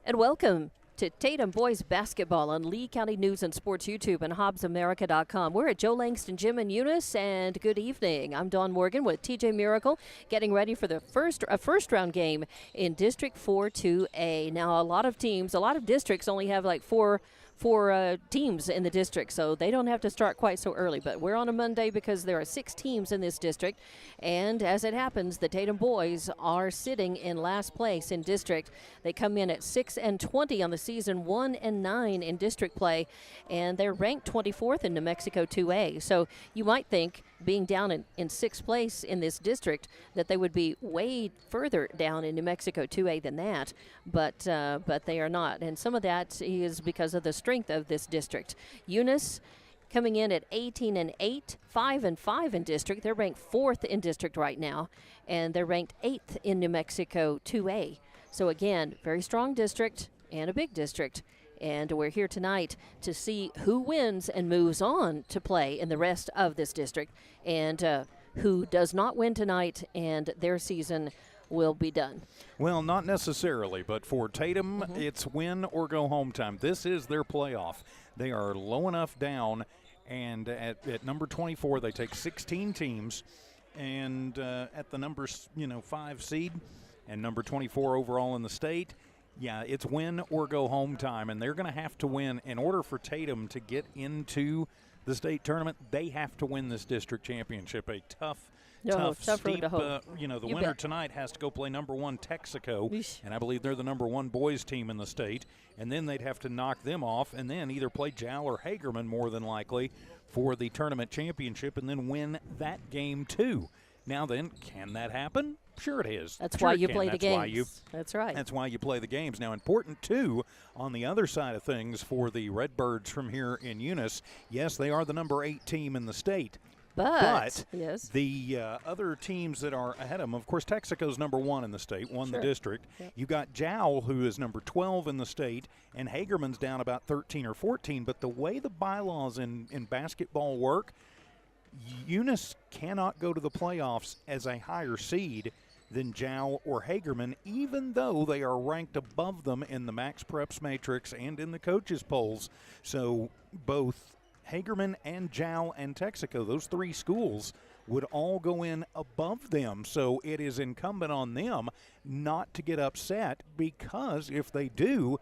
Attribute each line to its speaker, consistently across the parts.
Speaker 1: And welcome to Tatum Boys Basketball on Lee County News and Sports YouTube and HobbsAmerica.com. We're at Joe Langston, Jim, and Eunice, and good evening. I'm Dawn Morgan with TJ Miracle, getting ready for the first round game in District 4-2A. Now, a lot of districts only have like four teams in the district, so they don't have to start quite so early. But we're on a Monday because there are 6 teams in this district, and as it happens, the Tatum boys are sitting in last place in district. They come in at 6-20 on the season, 1-9 in district play, and they're ranked 24th in New Mexico 2A. So you might think, being down in 6th place in this district, that they would be way further down in New Mexico 2A than that, but they are not. And some of that is because of the strength of this district. Eunice coming in at 18-8, 5-5 in district. They're ranked 4th in district right now, and they're ranked 8th in New Mexico 2A. So again, very strong district and a big district. And we're here tonight to see who wins and moves on to play in the rest of this district, and who does not win tonight, and their season will be done.
Speaker 2: Well, not necessarily, but for Tatum, it's win or go home time. This is their playoff. They are low enough down, and at number 24, they take 16 teams, and at the number 5 seed and number 24 overall in the state, yeah, it's win or go home time, and they're going to have to win. In order for Tatum to get into the state tournament, they have to win this district championship. A tough, steep, the winner tonight has to go play number 1 Texaco, and I believe they're the number 1 boys team in the state, and then they'd have to knock them off and then either play Jal or Hagerman more than likely for the tournament championship and then win that game too. Now then, can that happen? Sure it is.
Speaker 1: That's why you play the games. That's right.
Speaker 2: That's why you play the games. Now, important, too, on the other side of things for the Redbirds from here in Eunice, yes, they are the number 8 team in the state. But
Speaker 1: yes,
Speaker 2: the other teams that are ahead of them, of course, Texaco's number 1 in the state, won the district. Yep. You got Jowl, who is number 12 in the state, and Hagerman's down about 13 or 14. But the way the bylaws in basketball work, Eunice cannot go to the playoffs as a higher seed than Jowl or Hagerman, even though they are ranked above them in the Max Preps Matrix and in the coaches polls. So both Hagerman and Jowl and Texaco, those 3 schools, would all go in above them. So it is incumbent on them not to get upset, because if they do,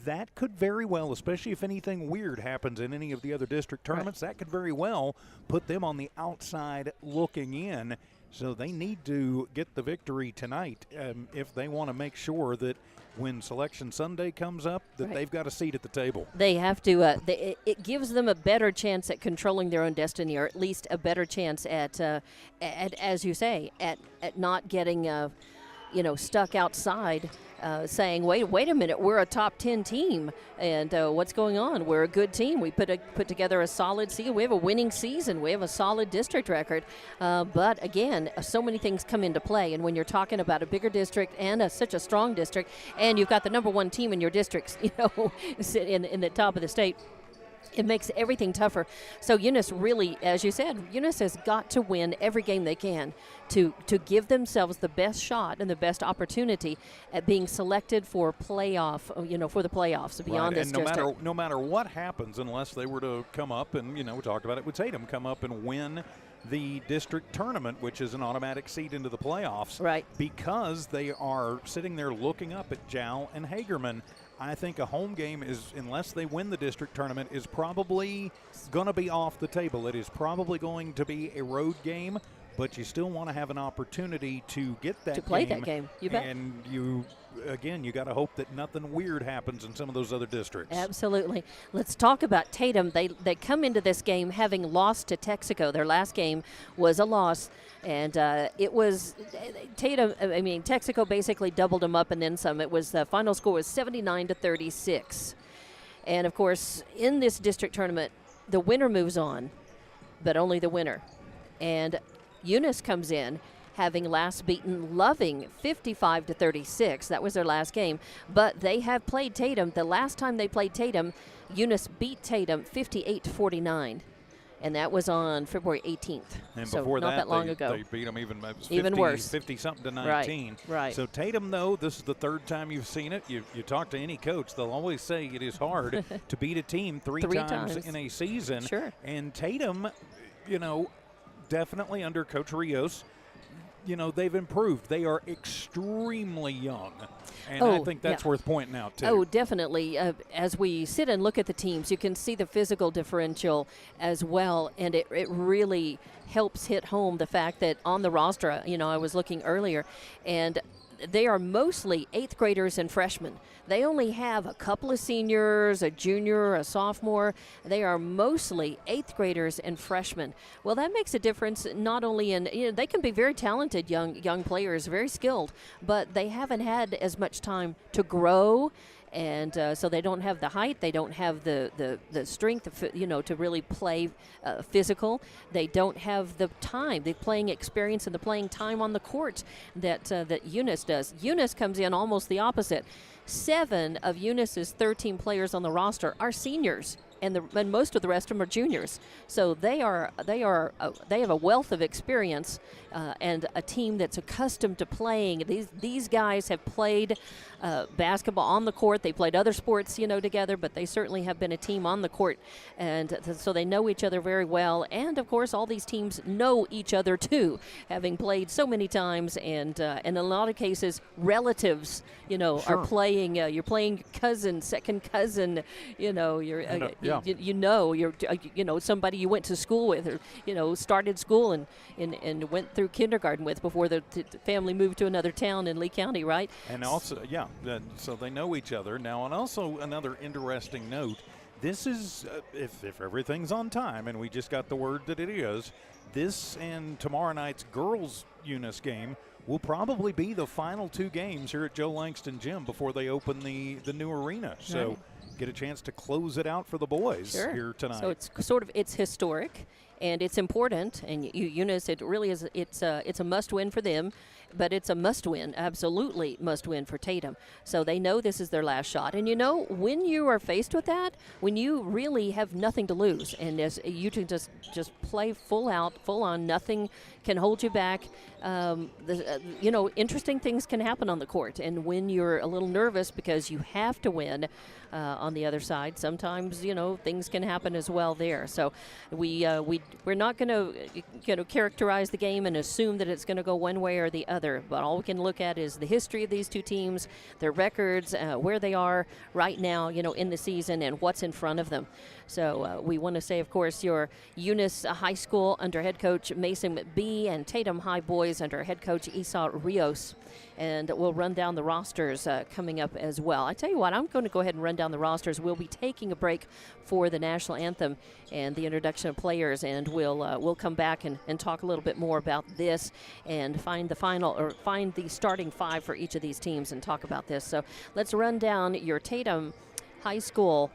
Speaker 2: that could very well, especially if anything weird happens in any of the other district tournaments, that could very well put them on the outside looking in. So they need to get the victory tonight if they want to make sure that when Selection Sunday comes up, that they've got a seat at the table.
Speaker 1: They have to. It gives them a better chance at controlling their own destiny, or at least a better chance at as you say, at not getting stuck outside, saying, wait a minute, we're a top 10 team, and what's going on? We're a good team. We put together a solid season. We have a winning season. We have a solid district record. But again, so many things come into play, and when you're talking about a bigger district and such a strong district, and you've got the number 1 team in your districts, in the top of the state, it makes everything tougher. So Eunice really, as you said, Eunice has got to win every game they can to give themselves the best shot and the best opportunity at being selected for playoff, for the playoffs beyond this district.
Speaker 2: And no matter what happens, unless they were to come up and, we talked about it with Tatum, come up and win the district tournament, which is an automatic seat into the playoffs.
Speaker 1: Right.
Speaker 2: Because they are sitting there looking up at Jowl and Hagerman. I think a home game is, unless they win the district tournament, is probably going to be off the table. It is probably going to be a road game, but you still want to have an opportunity to get that game.
Speaker 1: To play that game, you bet.
Speaker 2: And you got to hope that nothing weird happens in some of those other districts.
Speaker 1: Absolutely. Let's talk about Tatum. They come into this game having lost to Texaco. Their last game was a loss, and it was Texaco basically doubled them up and then some. It was the final score was 79-36. And of course, in this district tournament, the winner moves on, but only the winner. And Eunice comes in having last beaten Loving 55-36. That was their last game. But they have played Tatum. The last time they played Tatum, Eunice beat Tatum 58-49. and that was on February 18th.
Speaker 2: And
Speaker 1: so
Speaker 2: before
Speaker 1: not that long ago.
Speaker 2: They beat them even 50,
Speaker 1: worse.
Speaker 2: 50-something to 19.
Speaker 1: Right.
Speaker 2: So Tatum, though, this is the third time you've seen it. You talk to any coach, they'll always say it is hard to beat a team three times in a season.
Speaker 1: Sure.
Speaker 2: And Tatum, definitely under Coach Rios, they've improved. They are extremely young. And I think that's worth pointing out, too.
Speaker 1: Oh, definitely. As we sit and look at the teams, you can see the physical differential as well, and it really helps hit home the fact that on the roster, I was looking earlier, and they are mostly 8th graders and freshmen. They only have a couple of seniors, a junior, a sophomore. They are mostly 8th graders and freshmen. Well, that makes a difference not only in, they can be very talented young players, very skilled, but they haven't had as much time to grow. And so they don't have the height, they don't have the strength, to really play physical. They don't have the time, the playing experience and the playing time on the court that Eunice does. Eunice comes in almost the opposite. 7 of Eunice's 13 players on the roster are seniors. And most of the rest of them are juniors, so they have a wealth of experience and a team that's accustomed to playing. These guys have played basketball on the court. They played other sports, together, but they certainly have been a team on the court, and so they know each other very well. And of course, all these teams know each other too, having played so many times, and in a lot of cases, relatives,
Speaker 2: Sure.
Speaker 1: are playing. You're playing cousin, second cousin. You're. You're somebody you went to school with, or started school and went through kindergarten with before the family moved to another town in Lee County, right?
Speaker 2: And also, so they know each other now. And also another interesting note: this is if everything's on time, and we just got the word that it is. This and tomorrow night's girls' Eunice game will probably be the final 2 games here at Joe Langston Gym before they open the new arena. So.
Speaker 1: Right.
Speaker 2: Get a chance to close it out for the boys here tonight.
Speaker 1: So it's historic and it's important. And Eunice, it really is. It's a must-win for them, but it's a must-win, absolutely must-win for Tatum. So they know this is their last shot. And when you are faced with that, when you really have nothing to lose, and as you can just play full out, full on, nothing can hold you back. Interesting things can happen on the court, and when you're a little nervous because you have to win. On the other side, sometimes things can happen as well there. So we're not going to characterize the game and assume that it's going to go one way or the other. But all we can look at is the history of these two teams, their records, where they are right now, in the season, and what's in front of them. So we want to say, of course, your Eunice High School under head coach Mason McBee and Tatum High boys under head coach Esau Rios. And we'll run down the rosters coming up as well. I tell you what, I'm going to go ahead and run down the rosters. We'll be taking a break for the national anthem and the introduction of players, and we'll come back and talk a little bit more about this and find the starting 5 for each of these teams and talk about this. So let's run down your Tatum High School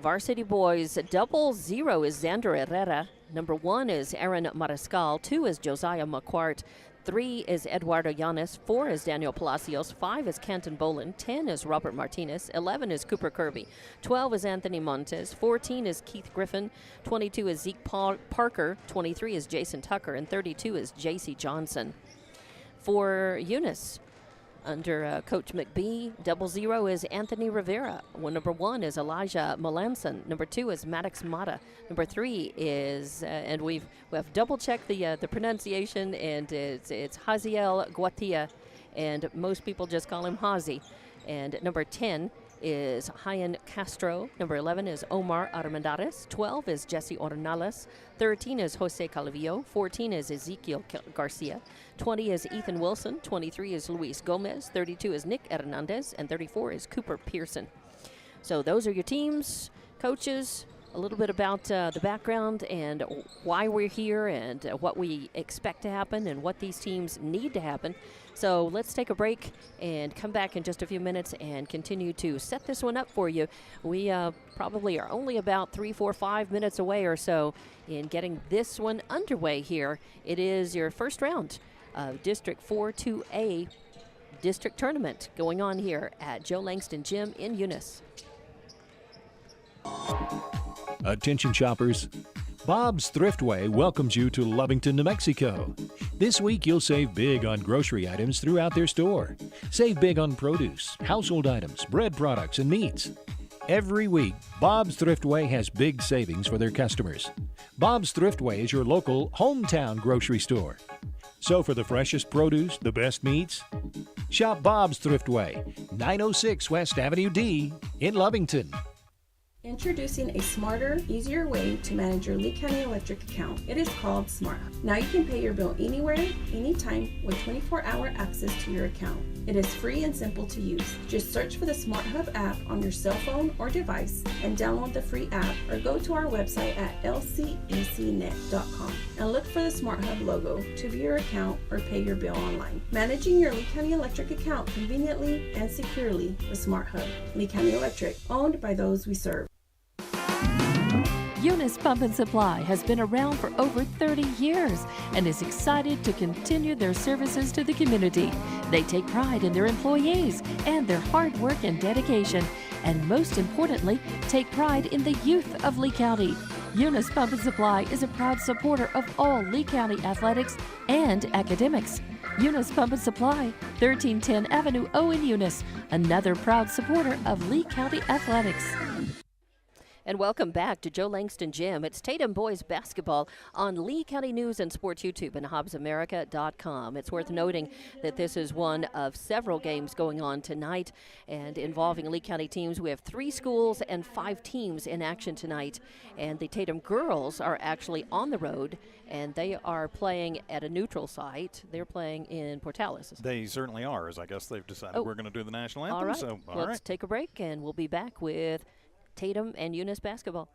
Speaker 1: varsity boys. 00 is Xander Herrera. Number 1 is Aaron Mariscal. 2 is Josiah McQuart. 3 is Eduardo Eunice. 4 is Daniel Palacios. 5 is Canton Boland. 10 is Robert Martinez. 11 is Cooper Kirby. 12 is Anthony Montes. 14 is Keith Griffin. 22 is Zeke Parker. 23 is Jason Tucker. And 32 is J.C. Johnson. For Eunice, under Coach McBee, 00 is Anthony Rivera. Number 1 is Elijah Melanson. Number 2 is Maddox Mata. Number 3 is, and we've double-checked the pronunciation, and it's Haziel Guatia, and most people just call him Hazi. And number 10 is Hyan Castro. Number 11 is Omar Armendariz. 12 is Jesse Ornales. 13 is Jose Calvillo. 14 is Ezekiel Garcia. 20 is Ethan Wilson. 23 is Luis Gomez. 32 is Nick Hernandez. And 34 is Cooper Pearson. So those are your teams, coaches, a little bit about the background and why we're here and what we expect to happen and what these teams need to happen. So let's take a break and come back in just a few minutes and continue to set this one up for you. We probably are only about 3, 4, 5 minutes away or so in getting this one underway here. It is your first round of District 4-2A district tournament going on here at Joe Langston Gym in Eunice.
Speaker 3: Attention shoppers, Bob's Thriftway welcomes you to Lovington, New Mexico. This week you'll save big on grocery items throughout their store. Save big on produce, household items, bread products, and meats. Every week, Bob's Thriftway has big savings for their customers. Bob's Thriftway is your local hometown grocery store. So for the freshest produce, the best meats, shop Bob's Thriftway, 906 West Avenue D in Lovington.
Speaker 4: Introducing a smarter, easier way to manage your Lee County Electric account. It is called SmartHub. Now you can pay your bill anywhere, anytime, with 24-hour access to your account. It is free and simple to use. Just search for the SmartHub app on your cell phone or device and download the free app, or go to our website at lcecnet.com and look for the SmartHub logo to view your account or pay your bill online. Managing your Lee County Electric account conveniently and securely with SmartHub. Lee County Electric, owned by those we serve.
Speaker 5: Eunice Pump and Supply has been around for over 30 years and is excited to continue their services to the community. They take pride in their employees and their hard work and dedication, and most importantly, take pride in the youth of Lee County. Eunice Pump and Supply is a proud supporter of all Lee County athletics and academics. Eunice Pump and Supply, 1310 Avenue O in Eunice, another proud supporter of Lee County athletics.
Speaker 1: And welcome back to Joe Langston Gym. It's Tatum boys basketball on Lee County News and Sports YouTube and HobbsAmerica.com. It's worth noting that this is one of several games going on tonight and involving Lee County teams. We have 3 schools and 5 teams in action tonight. And the Tatum girls are actually on the road, and they are playing at a neutral site. They're playing in Portales.
Speaker 2: They certainly are, as I guess they've decided we're going to do the national anthem.
Speaker 1: All right,
Speaker 2: So,
Speaker 1: let's take a break, and we'll be back with Tatum and Eunice basketball.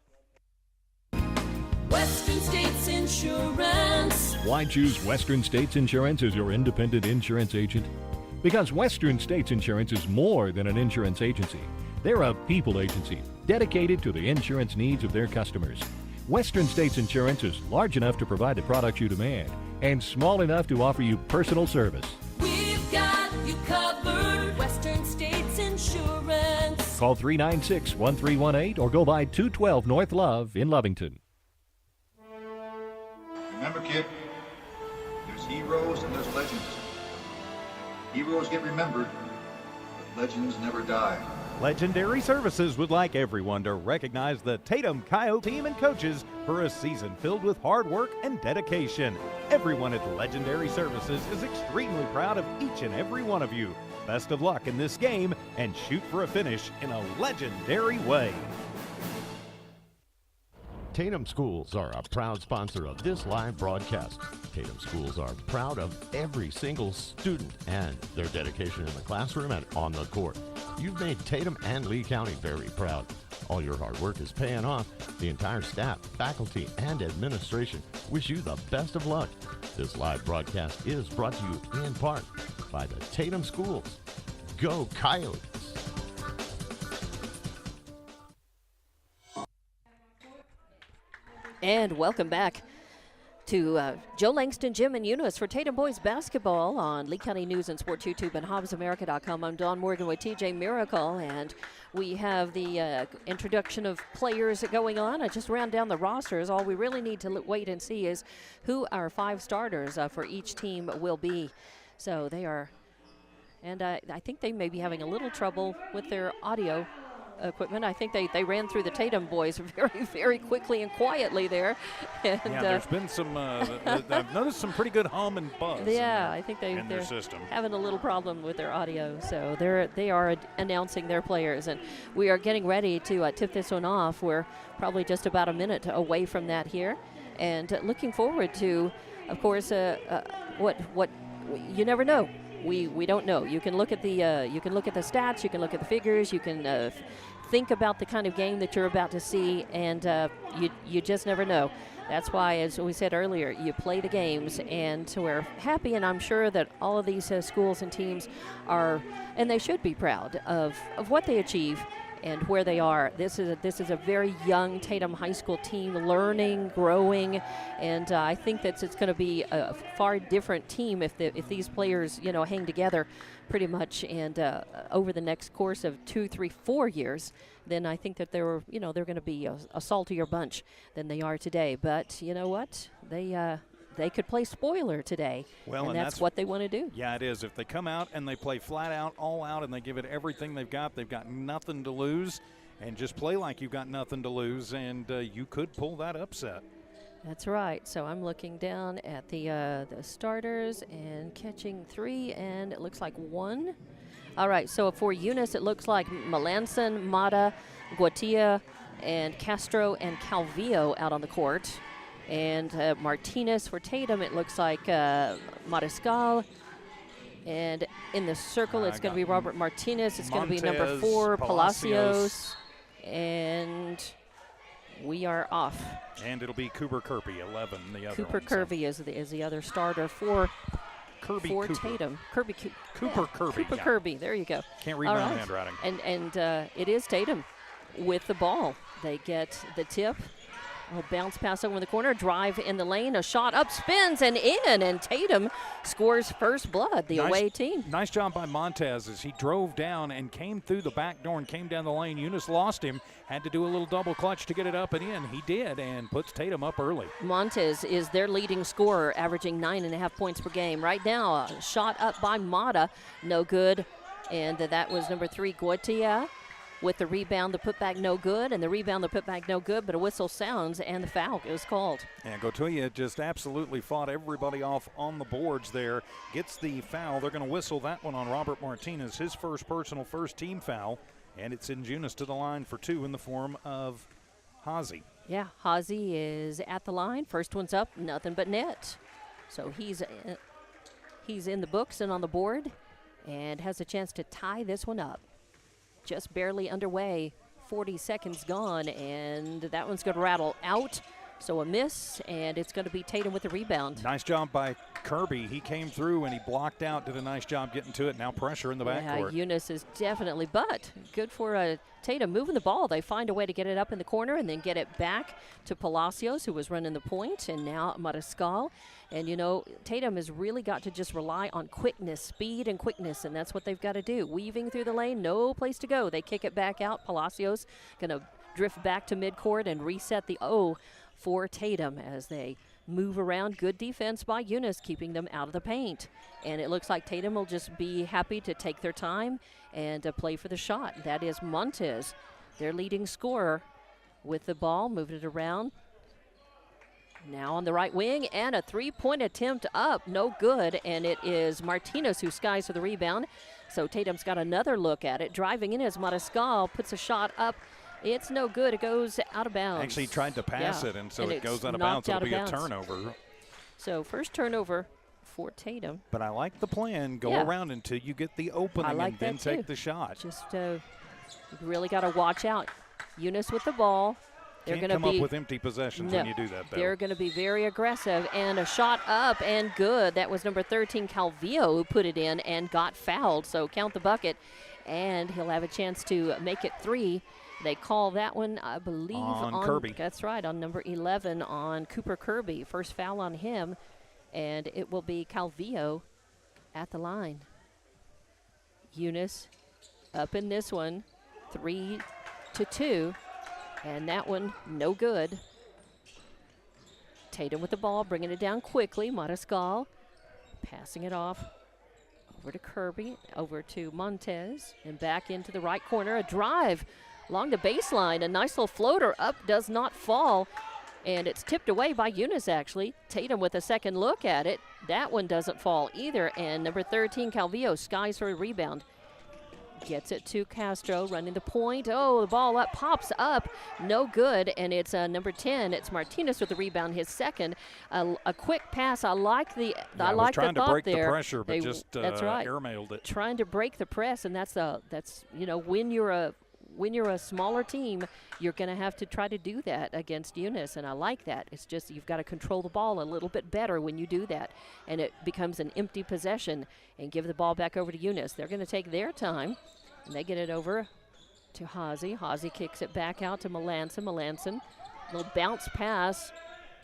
Speaker 6: Western States Insurance.
Speaker 3: Why choose Western States Insurance as your independent insurance agent? Because Western States Insurance is more than an insurance agency. They're a people agency dedicated to the insurance needs of their customers. Western States Insurance is large enough to provide the products you demand and small enough to offer you personal service.
Speaker 6: We've got you covered. Western States Insurance.
Speaker 3: Call 396-1318 or go by 212 North Love in Lovington.
Speaker 7: Remember, kid, there's heroes and there's legends. Heroes get remembered, but legends never die.
Speaker 2: Legendary Services would like everyone to recognize the Tatum Coyote team and coaches for a season filled with hard work and dedication. Everyone at Legendary Services is extremely proud of each and every one of you. Best of luck in this game and shoot for a finish in a legendary way.
Speaker 8: Tatum Schools are a proud sponsor of this live broadcast. Tatum Schools are proud of every single student and their dedication in the classroom and on the court. You've made Tatum and Lee County very proud. All your hard work is paying off. The entire staff, faculty, and administration wish you the best of luck. This live broadcast is brought to you in part by the Tatum Schools. Go Coyotes!
Speaker 1: And welcome back to Joe Langston Gym and Eunice for Tatum boys basketball on Lee County News and Sports YouTube and HobbsAmerica.com. I'm Dawn Morgan with TJ Miracle, and we have the introduction of players going on. I just ran down the rosters. All we really need to wait and see is who our 5 starters for each team will be. So they are, and I think they may be having a little trouble with their audio equipment. I think they ran through the Tatum boys very, very quickly and quietly there. And,
Speaker 2: yeah, there's been some, I've noticed some pretty good hum and buzz
Speaker 1: I think they're having a little problem with their audio. So they are announcing their players, and we are getting ready to tip this one off. We're probably just about a minute away from that here, and looking forward to, of course, what you never know. We don't know. You can look at the stats. You can look at the figures. You can think about the kind of game that you're about to see, and you just never know. That's why, as we said earlier, you play the games, and we're happy, and I'm sure that all of these schools and teams are, and they should be proud of what they achieve and where they are. This is a very young Tatum High School team, learning, growing, and I think that it's going to be a far different team if these players, hang together pretty much, and over the next course of 2, 3, 4 years. Then I think that they're going to be a saltier bunch than they are today. But you know what? They could play spoiler today, and that's what they want to do.
Speaker 2: Yeah, it is. If they come out and they play flat out, all out, and they give it everything they've got nothing to lose, and just play like you've got nothing to lose, and you could pull that upset.
Speaker 1: That's right. So I'm looking down at the starters and catching 3, and it looks like 1. All right, so for Eunice, it looks like Melanson, Mata, Guatia, and Castro and Calvillo out on the court. And Martinez for Tatum, it looks like Mariscal. And in the circle, it's going to be Robert Martinez. It's going to be number 4, Palacios. And we are off.
Speaker 2: And it'll be Cooper Kirby, 11, the other
Speaker 1: Cooper
Speaker 2: one,
Speaker 1: Kirby is the other starter for
Speaker 2: Cooper.
Speaker 1: Tatum.
Speaker 2: Cooper Kirby.
Speaker 1: Cooper Kirby, there you go.
Speaker 2: Can't read my own handwriting.
Speaker 1: And it is Tatum with the ball. They get the tip. Bounce pass over in the corner, drive in the lane, a shot up, spins and in, and Tatum scores first blood, the away team.
Speaker 2: Nice job by Montez as he drove down and came through the back door and came down the lane. Eunice lost him, had to do a little double clutch to get it up and in. He did, and puts Tatum up early.
Speaker 1: Montez is their leading scorer, averaging 9.5 points per game. Right now, a shot up by Mata, no good, and that was number 3, Guatia. With the rebound, the putback no good, and the rebound, the putback no good, but a whistle sounds, and the foul is called.
Speaker 2: And Gotuya just absolutely fought everybody off on the boards there. Gets the foul. They're going to whistle that one on Robert Martinez, his first team foul, and it sends Eunice to the line for 2 in the form of Hazy.
Speaker 1: Yeah, Hazy is at the line. First one's up, nothing but net. So he's in the books and on the board, and has a chance to tie this one up. Just barely underway, 40 seconds gone, and that one's going to rattle out. So a miss, and it's going to be Tatum with the rebound.
Speaker 2: Nice job by Kirby. He came through and he blocked out, did a nice job getting to it. Now pressure in the backcourt.
Speaker 1: Eunice is definitely, but good for Tatum moving the ball. They find a way to get it up in the corner and then get it back to Palacios, who was running the point, and now Mariscal. And, Tatum has really got to just rely on quickness, speed and quickness, and that's what they've got to do. Weaving through the lane, no place to go. They kick it back out. Palacios going to drift back to midcourt and reset the O for Tatum as they move around. Good defense by Eunice, keeping them out of the paint. And it looks like Tatum will just be happy to take their time and play for the shot. That is Montez, their leading scorer, with the ball, moving it around. Now on the right wing, and a 3-point attempt up, no good, and it is Martinez who skies for the rebound. So Tatum's got another look at it. Driving in as Mariscal puts a shot up. It's no good. It goes out of bounds.
Speaker 2: Actually, he tried to pass it, and so it goes out of bounds. It'll be a turnover.
Speaker 1: So first turnover for Tatum.
Speaker 2: But I like the plan. Go around until you get the opening and then take the shot.
Speaker 1: Just you really got to watch out. Eunice with the ball. They're
Speaker 2: Can't come up with empty possessions when you do that, though.
Speaker 1: They're going to be very aggressive, and a shot up and good. That was number 13, Calvillo, who put it in and got fouled. So count the bucket, and he'll have a chance to make it 3. They call that one, I believe, on
Speaker 2: Kirby.
Speaker 1: That's right, on number 11 on Cooper Kirby. First foul on him, and it will be Calvillo at the line. Eunice up in this one, 3-2. And that one, no good. Tatum with the ball, bringing it down quickly. Mariscal passing it off over to Kirby, over to Montez, and back into the right corner. A drive along the baseline. A nice little floater up, does not fall. And it's tipped away by Eunice, actually. Tatum with a second look at it. That one doesn't fall either. And number 13, Calvillo, skies for a rebound. Gets it to Castro, running the point. Oh, the ball up, pops up, no good, and it's number 10. It's Martinez with the rebound, his second. A quick pass. I like the
Speaker 2: I
Speaker 1: like the
Speaker 2: trying
Speaker 1: thought
Speaker 2: to break
Speaker 1: there.
Speaker 2: the pressure, but
Speaker 1: That's right.
Speaker 2: airmailed it.
Speaker 1: Trying to break the press, and that's when you're a smaller team, you're going to have to try to do that against Eunice, and I like that. It's just you've got to control the ball a little bit better when you do that, and it becomes an empty possession and give the ball back over to Eunice. They're going to take their time, and they get it over to Hazy. Hazy kicks it back out to Melanson. Melanson, little bounce pass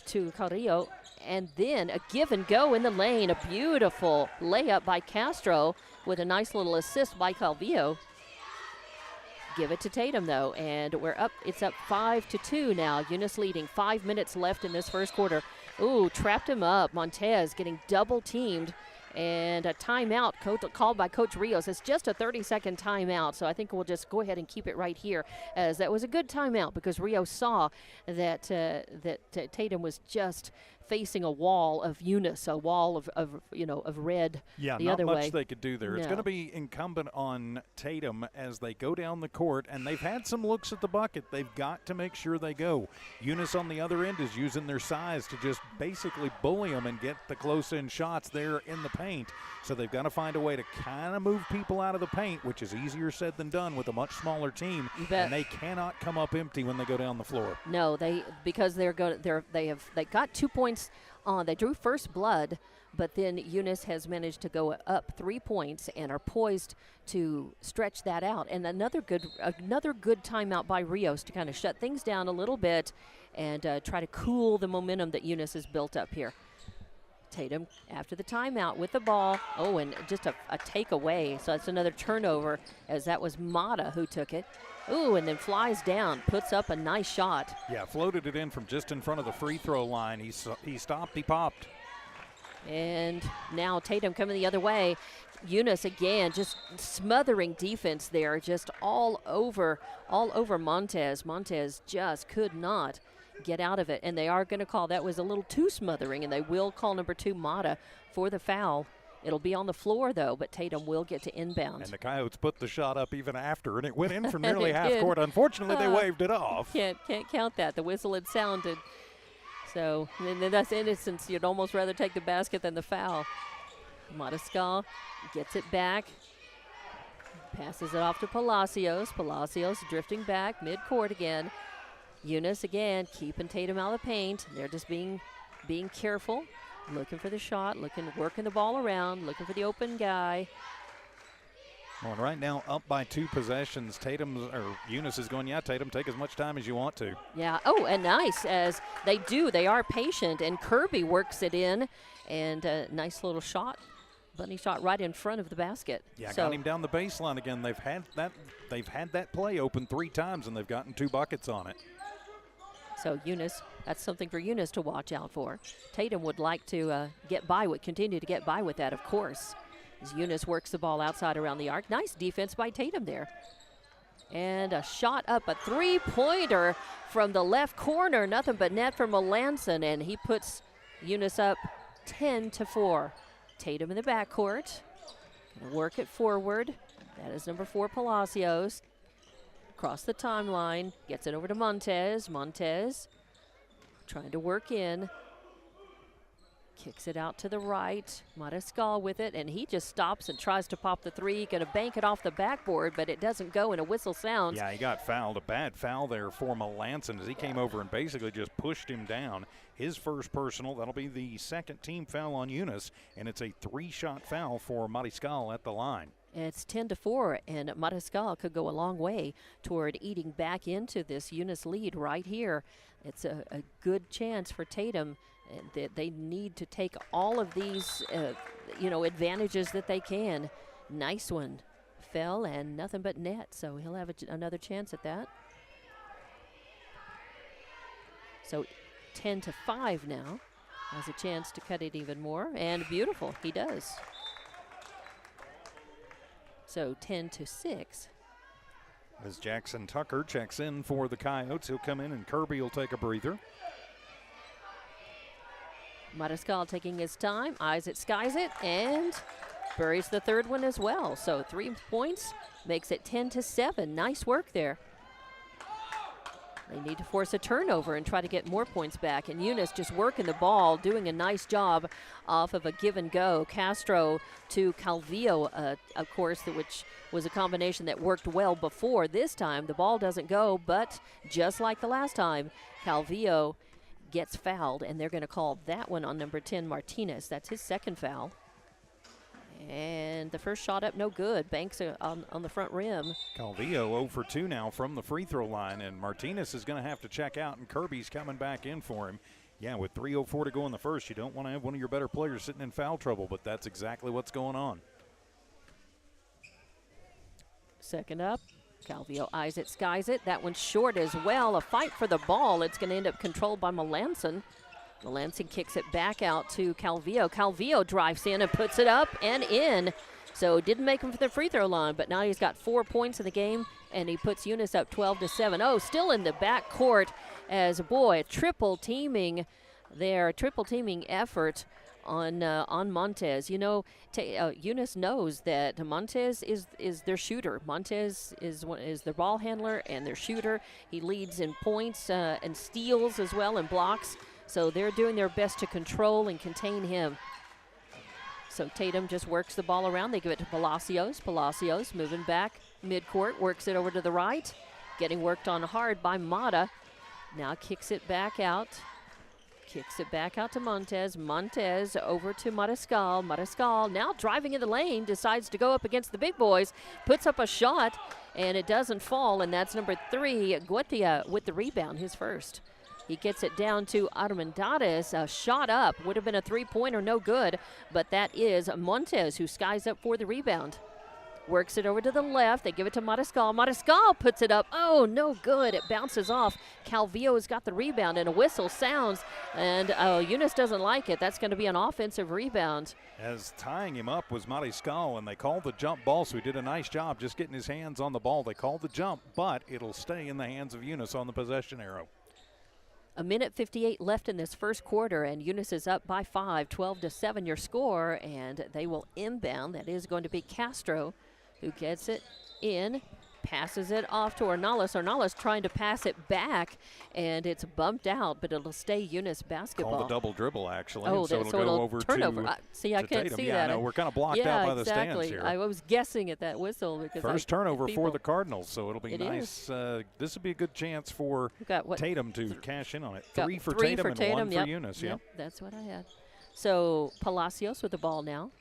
Speaker 1: to Carrillo. And then a give and go in the lane. A beautiful layup by Castro with a nice little assist by Calvillo. Give it to Tatum, though, and we're up. It's up 5-2 now. Eunice leading. 5 minutes left in this first quarter. Ooh, trapped him up. Montez getting double teamed. And a timeout called by Coach Rios. It's just a 30-second timeout, so I think we'll just go ahead and keep it right here, as that was a good timeout because Rios saw that Tatum was just facing a wall of Eunice, a wall of red.
Speaker 2: Yeah,
Speaker 1: the
Speaker 2: not
Speaker 1: other
Speaker 2: much
Speaker 1: way.
Speaker 2: they could do there. It's
Speaker 1: No.
Speaker 2: going to be incumbent on Tatum as they go down the court, and they've had some looks at the bucket. They've got to make sure they go. Eunice on the other end is using their size to just basically bully them and get the close-in shots there in the paint. So they've got to find a way to kind of move people out of the paint, which is easier said than done with a much smaller team.
Speaker 1: You bet.
Speaker 2: And they cannot come up empty when they go down the floor.
Speaker 1: No, they got 2 points on. They drew first blood, but then Eunice has managed to go up 3 points and are poised to stretch that out. And another good timeout by Rios to kind of shut things down a little bit and try to cool the momentum that Eunice has built up here. Tatum after the timeout with the ball. Oh, and just a takeaway. So that's another turnover, as that was Mata who took it. Ooh, and then flies down, puts up a nice shot.
Speaker 2: Yeah, floated it in from just in front of the free throw line. He stopped, he popped.
Speaker 1: And now Tatum coming the other way. Eunice again just smothering defense there, just all over Montez. Montez just could not get out of it, and they are going to call that was a little too smothering, and they will call number 2 Mata for the foul. It'll be on the floor, though, but Tatum will get to inbound.
Speaker 2: And the Coyotes put the shot up even after, and it went in from nearly half court. Unfortunately, they waved it off.
Speaker 1: Can't count that. The whistle had sounded. So, and then that's innocence. You'd almost rather take the basket than the foul. Mariscal gets it back. Passes it off to Palacios. Palacios drifting back, midcourt again. Eunice again keeping Tatum out of the paint. They're just being careful, looking for the shot, working the ball around, looking for the open guy.
Speaker 2: Well, and right now, up by 2 possessions, Eunice is going, yeah, Tatum, take as much time as you want to.
Speaker 1: Yeah. Oh, and nice, as they do. They are patient, and Kirby works it in, and a nice little shot. Bunny shot right in front of the basket.
Speaker 2: Yeah, got him down the baseline again. They've had that play open 3 times, and they've gotten 2 buckets on it.
Speaker 1: So Eunice, that's something for Eunice to watch out for. Tatum would like to continue to get by with that, of course, as Eunice works the ball outside around the arc. Nice defense by Tatum there. And a shot up, a 3-pointer from the left corner. Nothing but net for Melanson, and he puts Eunice up 10-4. Tatum in the backcourt. Gonna work it forward. That is number 4, Palacios. Across the timeline, gets it over to Montez. Montez trying to work in. Kicks it out to the right. Mariscal with it, and he just stops and tries to pop the 3. Going to bank it off the backboard, but it doesn't go, and a whistle sounds.
Speaker 2: Yeah, he got fouled. A bad foul there for Melanson as he came over and basically just pushed him down. His first personal. That'll be the second team foul on Eunice, and it's a 3-shot foul for Mariscal at the line.
Speaker 1: It's 10-4, and Mariscal could go a long way toward eating back into this Eunice lead right here. It's a good chance for Tatum. And they need to take all of these, advantages that they can. Nice one. Fell and nothing but net, so he'll have another chance at that. So 10-5 now. Has a chance to cut it even more, and beautiful, he does. So 10-6.
Speaker 2: As Jackson Tucker checks in for the Coyotes, he'll come in and Kirby will take a breather.
Speaker 1: Mariscal taking his time, eyes it, skies it, and buries the 3rd one as well. So 3 points makes it 10-7. Nice work there. They need to force a turnover and try to get more points back. And Eunice just working the ball, doing a nice job off of a give and go. Castro to Calvillo, of course, which was a combination that worked well before. This time the ball doesn't go, but just like the last time, Calvillo gets fouled, and they're going to call that one on number 10, Martinez. That's his 2nd foul. And the first shot up, no good. Banks on the front rim.
Speaker 2: Calvillo 0 for 2 now from the free throw line, and Martinez is going to have to check out, and Kirby's coming back in for him. Yeah, with 3:04 to go in the first, you don't want to have one of your better players sitting in foul trouble, but that's exactly what's going on.
Speaker 1: Second up, Calvillo eyes it, skies it. That one's short as well. A fight for the ball. It's going to end up controlled by Melanson. Melanson kicks it back out to Calvillo. Calvillo drives in and puts it up and in. So didn't make him for the free throw line, but now he's got 4 points in the game, and he puts Eunice up 12-7. Oh, still in the back court as, boy, triple teaming effort on Montez. You know, Eunice knows that Montez is their shooter. Montez is their ball handler and their shooter. He leads in points and steals as well, and blocks. So they're doing their best to control and contain him. So Tatum just works the ball around. They give it to Palacios. Palacios moving back midcourt, works it over to the right. Getting worked on hard by Mata. Now kicks it back out. Kicks it back out to Montez. Montez over to Mariscal. Mariscal now driving in the lane, decides to go up against the big boys. Puts up a shot, and it doesn't fall, and that's number 3, Guetia, with the rebound, his first. He gets it down to Armendariz. A shot up. Would have been a three-pointer, no good. But that is Montez who skies up for the rebound. Works it over to the left. They give it to Mariscal. Mariscal puts it up. Oh, no good. It bounces off. Calvillo has got the rebound, and a whistle sounds. And Eunice doesn't like it. That's going to be an offensive rebound.
Speaker 2: As tying him up was Mariscal, and they called the jump ball, so he did a nice job just getting his hands on the ball. They called the jump, but it'll stay in the hands of Eunice on the possession arrow.
Speaker 1: A minute 58 left in this first quarter, and Eunice is up by 5, 12-7 your score, and they will inbound. That is going to be Castro, who gets it in, passes it off to Ornelas. Ornelas trying to pass it back, and it's bumped out, but it'll stay Eunice basketball.
Speaker 2: Call the double dribble, actually.
Speaker 1: Oh,
Speaker 2: so it'll go over
Speaker 1: turnover.
Speaker 2: to
Speaker 1: I can't
Speaker 2: Tatum.
Speaker 1: see
Speaker 2: yeah,
Speaker 1: that.
Speaker 2: No, we're kind of blocked out by the stands here.
Speaker 1: I was guessing at that whistle because
Speaker 2: first turnover for the Cardinals, so it'll be nice. This will be a good chance for Tatum to cash in on it. 3 for Tatum and 1 for Eunice.
Speaker 1: Yep, that's what I had. So Palacios with the ball now.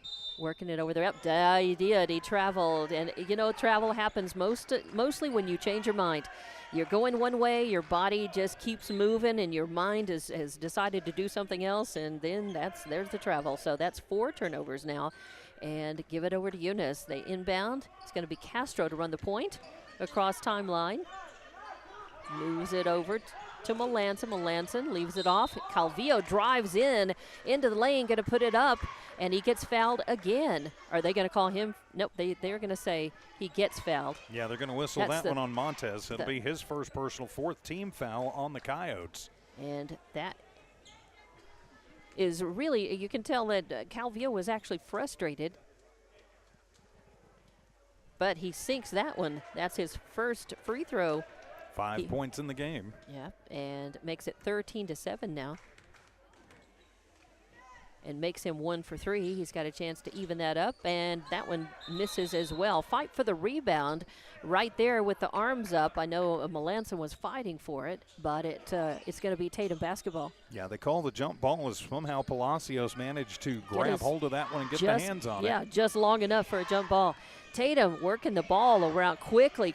Speaker 1: Working it over there. Yep, he did. He traveled. And, you know, travel happens mostly when you change your mind. You're going one way, your body just keeps moving, and your mind has decided to do something else, and then there's the travel. So that's 4 turnovers now. And give it over to Eunice. They inbound. It's going to be Castro to run the point across timeline. Moves it over to Melanson. Melanson leaves it off. Calvillo drives into the lane, going to put it up, and he gets fouled again. Are they going to call him? Nope, they're going to say he gets fouled.
Speaker 2: Yeah, they're going to whistle that one on Montez. It'll be his first personal 4th team foul on the Coyotes.
Speaker 1: And that is really, you can tell that Calvillo was actually frustrated. But he sinks that one. That's his first free throw.
Speaker 2: 5 points in the game.
Speaker 1: Yeah, and makes it 13-7 now. And makes him 1 for 3. He's got a chance to even that up, and that one misses as well. Fight for the rebound right there with the arms up. I know Melanson was fighting for it, but it's going to be Tatum basketball.
Speaker 2: Yeah, they call the jump ball as somehow Palacios managed to grab hold of that one and get the hands on it.
Speaker 1: Yeah, just long enough for a jump ball. Tatum working the ball around quickly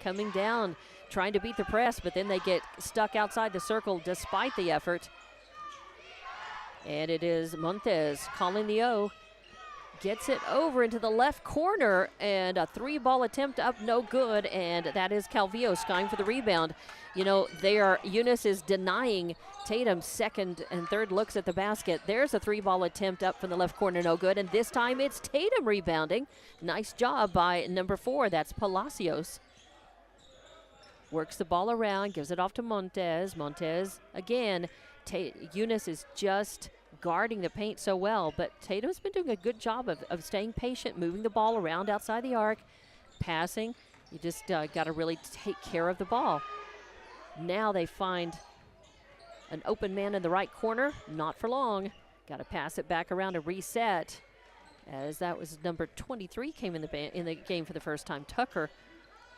Speaker 1: coming down, trying to beat the press, but then they get stuck outside the circle despite the effort. And it is Montez calling the O. Gets it over into the left corner, and a 3-ball attempt up, no good, and that is Calvillo skying for the rebound. You know, Eunice is denying Tatum's second and third looks at the basket. There's a 3-ball attempt up from the left corner, no good, and this time it's Tatum rebounding. Nice job by number 4, that's Palacios. Works the ball around, gives it off to Montez. Montez again. Eunice is just guarding the paint so well, but Tatum's been doing a good job of staying patient, moving the ball around outside the arc, passing. You just got to really take care of the ball. Now they find an open man in the right corner. Not for long. Got to pass it back around and reset, as that was number 23 came in the game for the first time. Tucker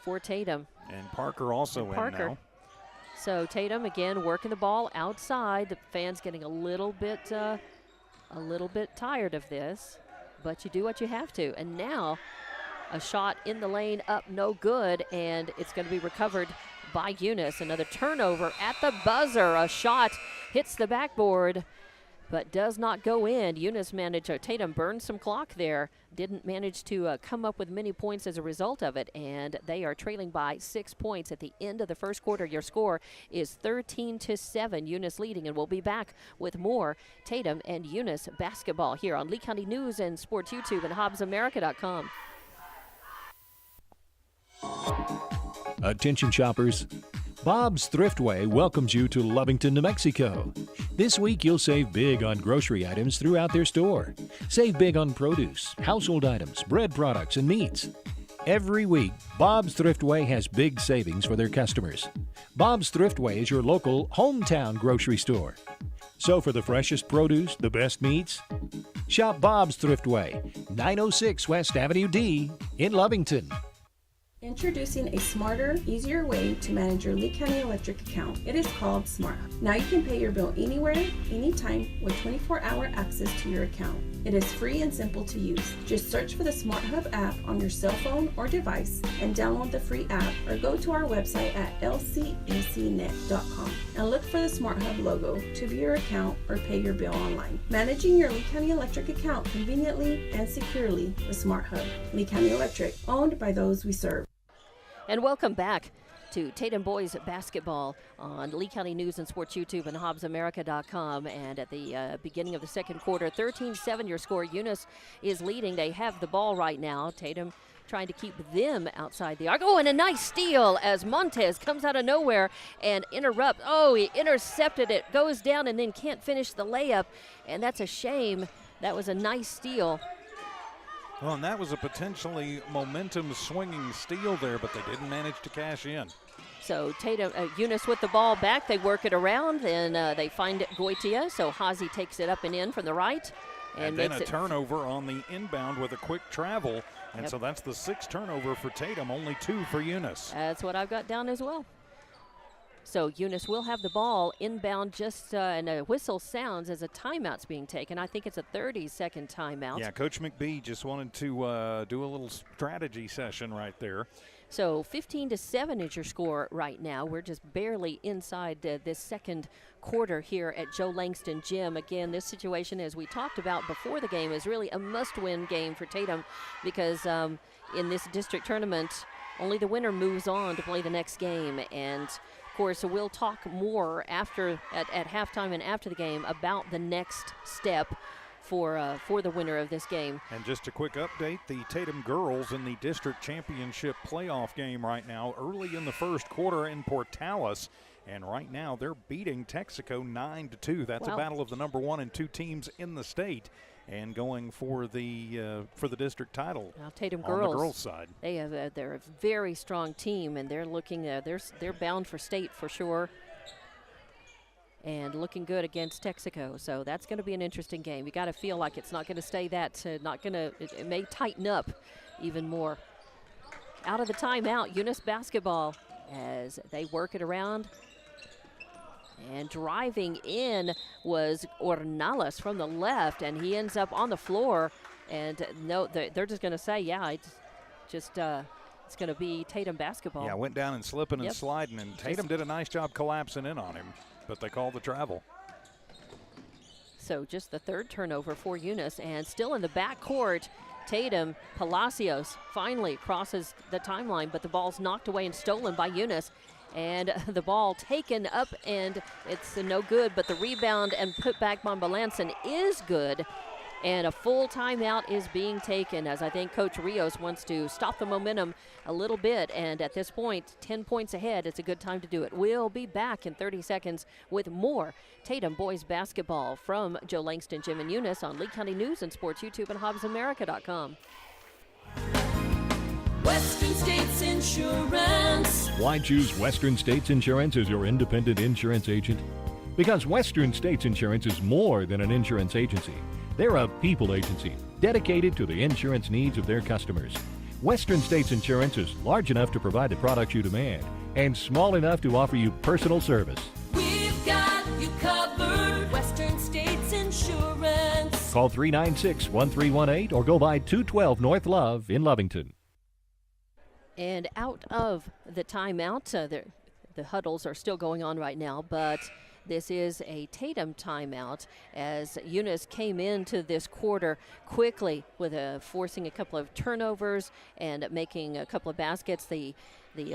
Speaker 1: for Tatum.
Speaker 2: And Parker also in now.
Speaker 1: So Tatum again working the ball outside. The fans getting a little bit tired of this. but you do what you have to. And now a shot in the lane up, no good, and it's going to be recovered by Eunice. Another turnover at the buzzer. A shot hits the backboard, but does not go in. Eunice managed, Tatum burned some clock there, didn't manage to come up with many points as a result of it, and they are trailing by 6 points at the end of the first quarter. Your score is 13-7, Eunice leading, and we'll be back with more Tatum and Eunice basketball here on Lee County News and Sports YouTube and HobbsAmerica.com.
Speaker 3: Attention shoppers, Bob's Thriftway welcomes you to Lovington, New Mexico. This week you'll save big on grocery items throughout their store. Save big on produce, household items, bread products, and meats. Every week, Bob's Thriftway has big savings for their customers. Bob's Thriftway is your local hometown grocery store. So for the freshest produce, the best meats, shop Bob's Thriftway, 906 West Avenue D in Lovington.
Speaker 4: Introducing a smarter, easier way to manage your Lee County Electric account. It is called Smart Hub. Now you can pay your bill anywhere, anytime, with 24-hour access to your account. It is free and simple to use. Just search for the Smart Hub app on your cell phone or device and download the free app, or go to our website at lcecnet.com and look for the Smart Hub logo to view your account or pay your bill online. Managing your Lee County Electric account conveniently and securely with Smart Hub. Lee County Electric, owned by those we serve.
Speaker 1: And welcome back to Tatum boys basketball on Lee County News and Sports YouTube and HobbsAmerica.com. And at the beginning of the second quarter, 13-7 your score. Eunice is leading. They have the ball right now. Tatum trying to keep them outside the arc. Oh, and a nice steal as Montez comes out of nowhere and interrupts. Oh, he intercepted it, goes down, and then can't finish the layup. And that's a shame. That was a nice steal.
Speaker 2: Well, and that was a potentially momentum-swinging steal there, but they didn't manage to cash in.
Speaker 1: So Tatum, Eunice with the ball back. They work it around, and they find Goitia. So Hazy takes it up and in from the right.
Speaker 2: And then a turnover on the inbound with a quick travel. And so that's the 6th turnover for Tatum, only 2 for Eunice.
Speaker 1: That's what I've got down as well. So Eunice will have the ball inbound and a whistle sounds as a timeout's being taken. I think it's a 30-second timeout.
Speaker 2: Yeah, Coach McBee just wanted to do a little strategy session right there.
Speaker 1: So 15-7 is your score right now. We're just barely inside this second quarter here at Joe Langston Gym. Again, this situation, as we talked about before the game, is really a must-win game for Tatum because in this district tournament, only the winner moves on to play the next game. And of course, we'll talk more after at halftime and after the game about the next step for the winner of this game.
Speaker 2: And just a quick update, the Tatum girls in the district championship playoff game right now, early in the first quarter in Portales. And right now they're beating Texaco 9-2. That's a battle of the number 1 and 2 teams in the state, and going for the district title.
Speaker 1: Now Tatum
Speaker 2: on
Speaker 1: girls,
Speaker 2: the girls' side,
Speaker 1: they're a very strong team, and they're looking they're bound for state for sure, and looking good against Texaco. So that's going to be an interesting game. You got to feel like it's not going to stay it may tighten up even more. Out of the timeout, Eunice basketball as they work it around. And driving in was Ornelas from the left, and he ends up on the floor. And no, they're just going to say, yeah, it's going to be Tatum basketball.
Speaker 2: Yeah, went down and slipping and sliding, and Tatum did a nice job collapsing in on him, but they called the travel.
Speaker 1: So just the 3rd turnover for Eunice, and still in the backcourt, Tatum, Palacios finally crosses the timeline, but the ball's knocked away and stolen by Eunice. And the ball taken up, and it's no good, but the rebound and put back by Melanson is good. And a full timeout is being taken, as I think Coach Rios wants to stop the momentum a little bit. And at this point, 10 points ahead, it's a good time to do it. We'll be back in 30 seconds with more Tatum boys basketball from Joe Langston Gym and Eunice on Lee County News and Sports YouTube and HobbsAmerica.com.
Speaker 6: Western States Insurance.
Speaker 3: Why choose Western States Insurance as your independent insurance agent? Because Western States Insurance is more than an insurance agency. They're a people agency dedicated to the insurance needs of their customers. Western States Insurance is large enough to provide the products you demand and small enough to offer you personal service.
Speaker 6: We've got you covered. Western States Insurance.
Speaker 3: Call 396-1318 or go by 212 North Love in Lovington.
Speaker 1: And out of the timeout, the huddles are still going on right now, but this is a Tatum timeout as Eunice came into this quarter quickly with forcing a couple of turnovers and making a couple of baskets. The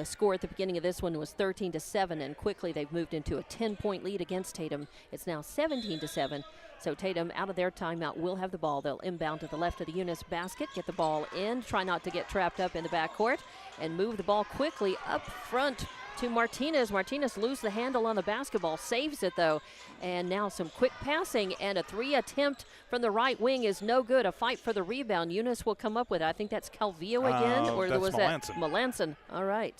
Speaker 1: score at the beginning of this one was 13-7, and quickly they've moved into a 10-point lead against Tatum. It's now 17-7. So Tatum, out of their timeout, will have the ball. They'll inbound to the left of the Eunice basket, get the ball in, try not to get trapped up in the backcourt, and move the ball quickly up front to Martinez. Martinez loses the handle on the basketball, saves it though, and now some quick passing, and a three attempt from the right wing is no good. A fight for the rebound. Eunice will come up with it. I think that's Calvillo again, or
Speaker 2: that's
Speaker 1: was
Speaker 2: Melanson.
Speaker 1: that Melanson? All right.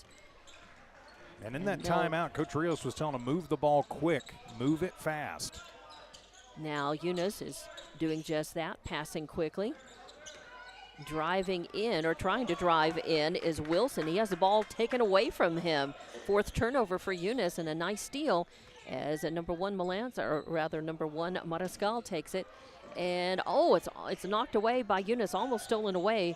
Speaker 2: And in that timeout, Coach Rios was telling him, move the ball quick, move it fast.
Speaker 1: Now Eunice is doing just that, passing quickly. Driving in, or trying to drive in, is Wilson. He has the ball taken away from him. Fourth turnover for Eunice, and a nice steal as a number one number one Mariscal takes it. And it's knocked away by Eunice, almost stolen away.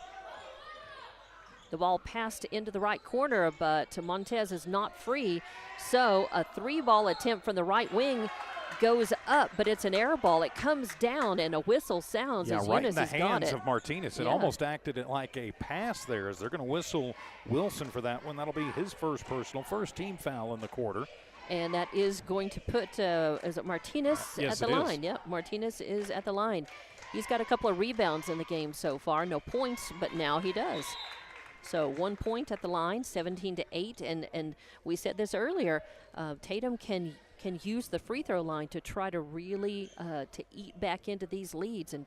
Speaker 1: The ball passed into the right corner, but Montez is not free. So a three-ball attempt from the right wing goes up, but it's an air ball. It comes down, and a whistle sounds as
Speaker 2: right
Speaker 1: Eunice
Speaker 2: in the
Speaker 1: has got
Speaker 2: hands
Speaker 1: it.
Speaker 2: of Martinez. It almost acted like a pass there, as they're going to whistle Wilson for that one. That'll be his first team foul in the quarter.
Speaker 1: And that is going to put, is it Martinez
Speaker 2: yes,
Speaker 1: at the
Speaker 2: it
Speaker 1: line?
Speaker 2: is.
Speaker 1: Yep, Martinez is at the line. He's got a couple of rebounds in the game so far. No points, but now he does. So 1 point at the line, 17-8, and we said this earlier. Tatum can use the free throw line to try to really to eat back into these leads and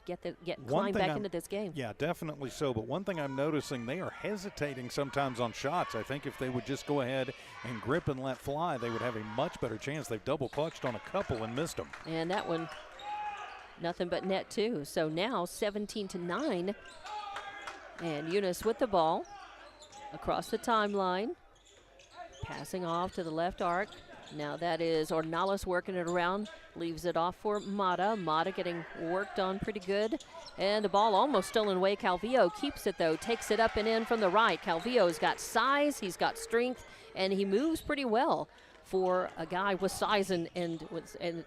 Speaker 1: climb back into this game.
Speaker 2: Yeah, definitely so. But one thing I'm noticing, they are hesitating sometimes on shots. I think if they would just go ahead and grip and let fly, they would have a much better chance. They've double clutched on a couple and missed them.
Speaker 1: And that one, nothing but net too. So now 17-9, and Eunice with the ball across the timeline, passing off to the left arc. Now that is Ornelas working it around, leaves it off for Mata. Mata getting worked on pretty good. And the ball almost stolen away. Calvillo keeps it though, takes it up and in from the right. Calvillo's got size, he's got strength, and he moves pretty well for a guy with size and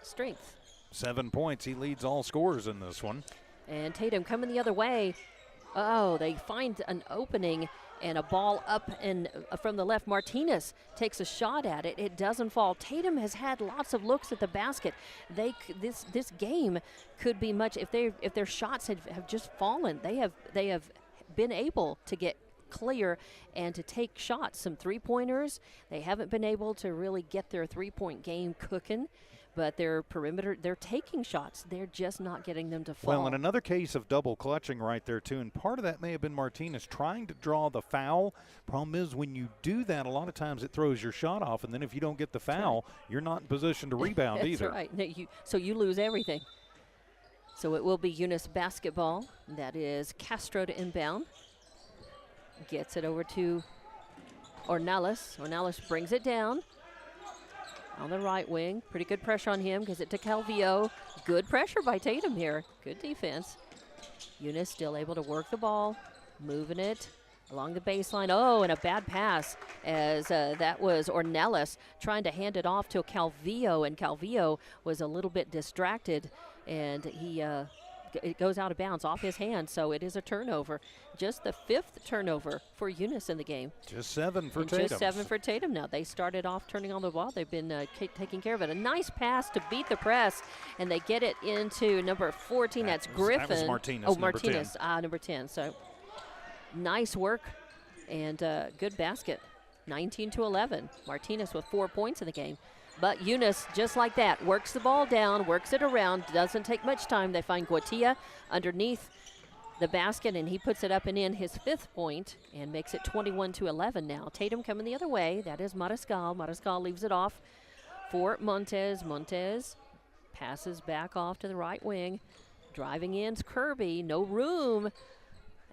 Speaker 1: strength. 7
Speaker 2: points, he leads all scorers in this one.
Speaker 1: And Tatum coming the other way. Oh, they find an opening, and a ball up and from the left. Martinez takes a shot at it. It doesn't fall. Tatum has had lots of looks at the basket. This game could be much if their shots have just fallen. They have been able to get clear and to take shots. Some three-pointers. They haven't been able to really get their three-point game cooking. But their perimeter, they're taking shots. They're just not getting them to fall.
Speaker 2: Well, in another case of double clutching right there, too, and part of that may have been Martinez trying to draw the foul. Problem is, when you do that, a lot of times it throws your shot off, and then if you don't get the foul, you're not in position to rebound either.
Speaker 1: That's right. So you lose everything. So it will be Eunice basketball. That is Castro to inbound. Gets it over to Ornelas. Ornelas brings it down. On the right wing, pretty good pressure on him. Gives it to Calvillo. Good pressure by Tatum here. Good defense. Eunice still able to work the ball, moving it along the baseline. Oh, and a bad pass as that was Ornelas trying to hand it off to Calvillo, and Calvillo was a little bit distracted, and it goes out of bounds off his hand, so it is a turnover. Just the fifth turnover for Eunice in the game.
Speaker 2: Just 7 for Tatum.
Speaker 1: Just 7 for Tatum now. They started off turning on the ball. They've been taking care of it. A nice pass to beat the press, and they get it into number 14. That's Griffin.
Speaker 2: That was Martinez.
Speaker 1: Oh, Martinez. Number 10. So nice work and good basket. 19-11. Martinez with 4 points in the game. But Eunice, just like that, works the ball down, works it around, doesn't take much time. They find Guatia underneath the basket, and he puts it up and in his 5th point and makes it 21-11 now. Tatum coming the other way. That is Mariscal. Mariscal leaves it off for Montez. Montez passes back off to the right wing. Driving in's Kirby. No room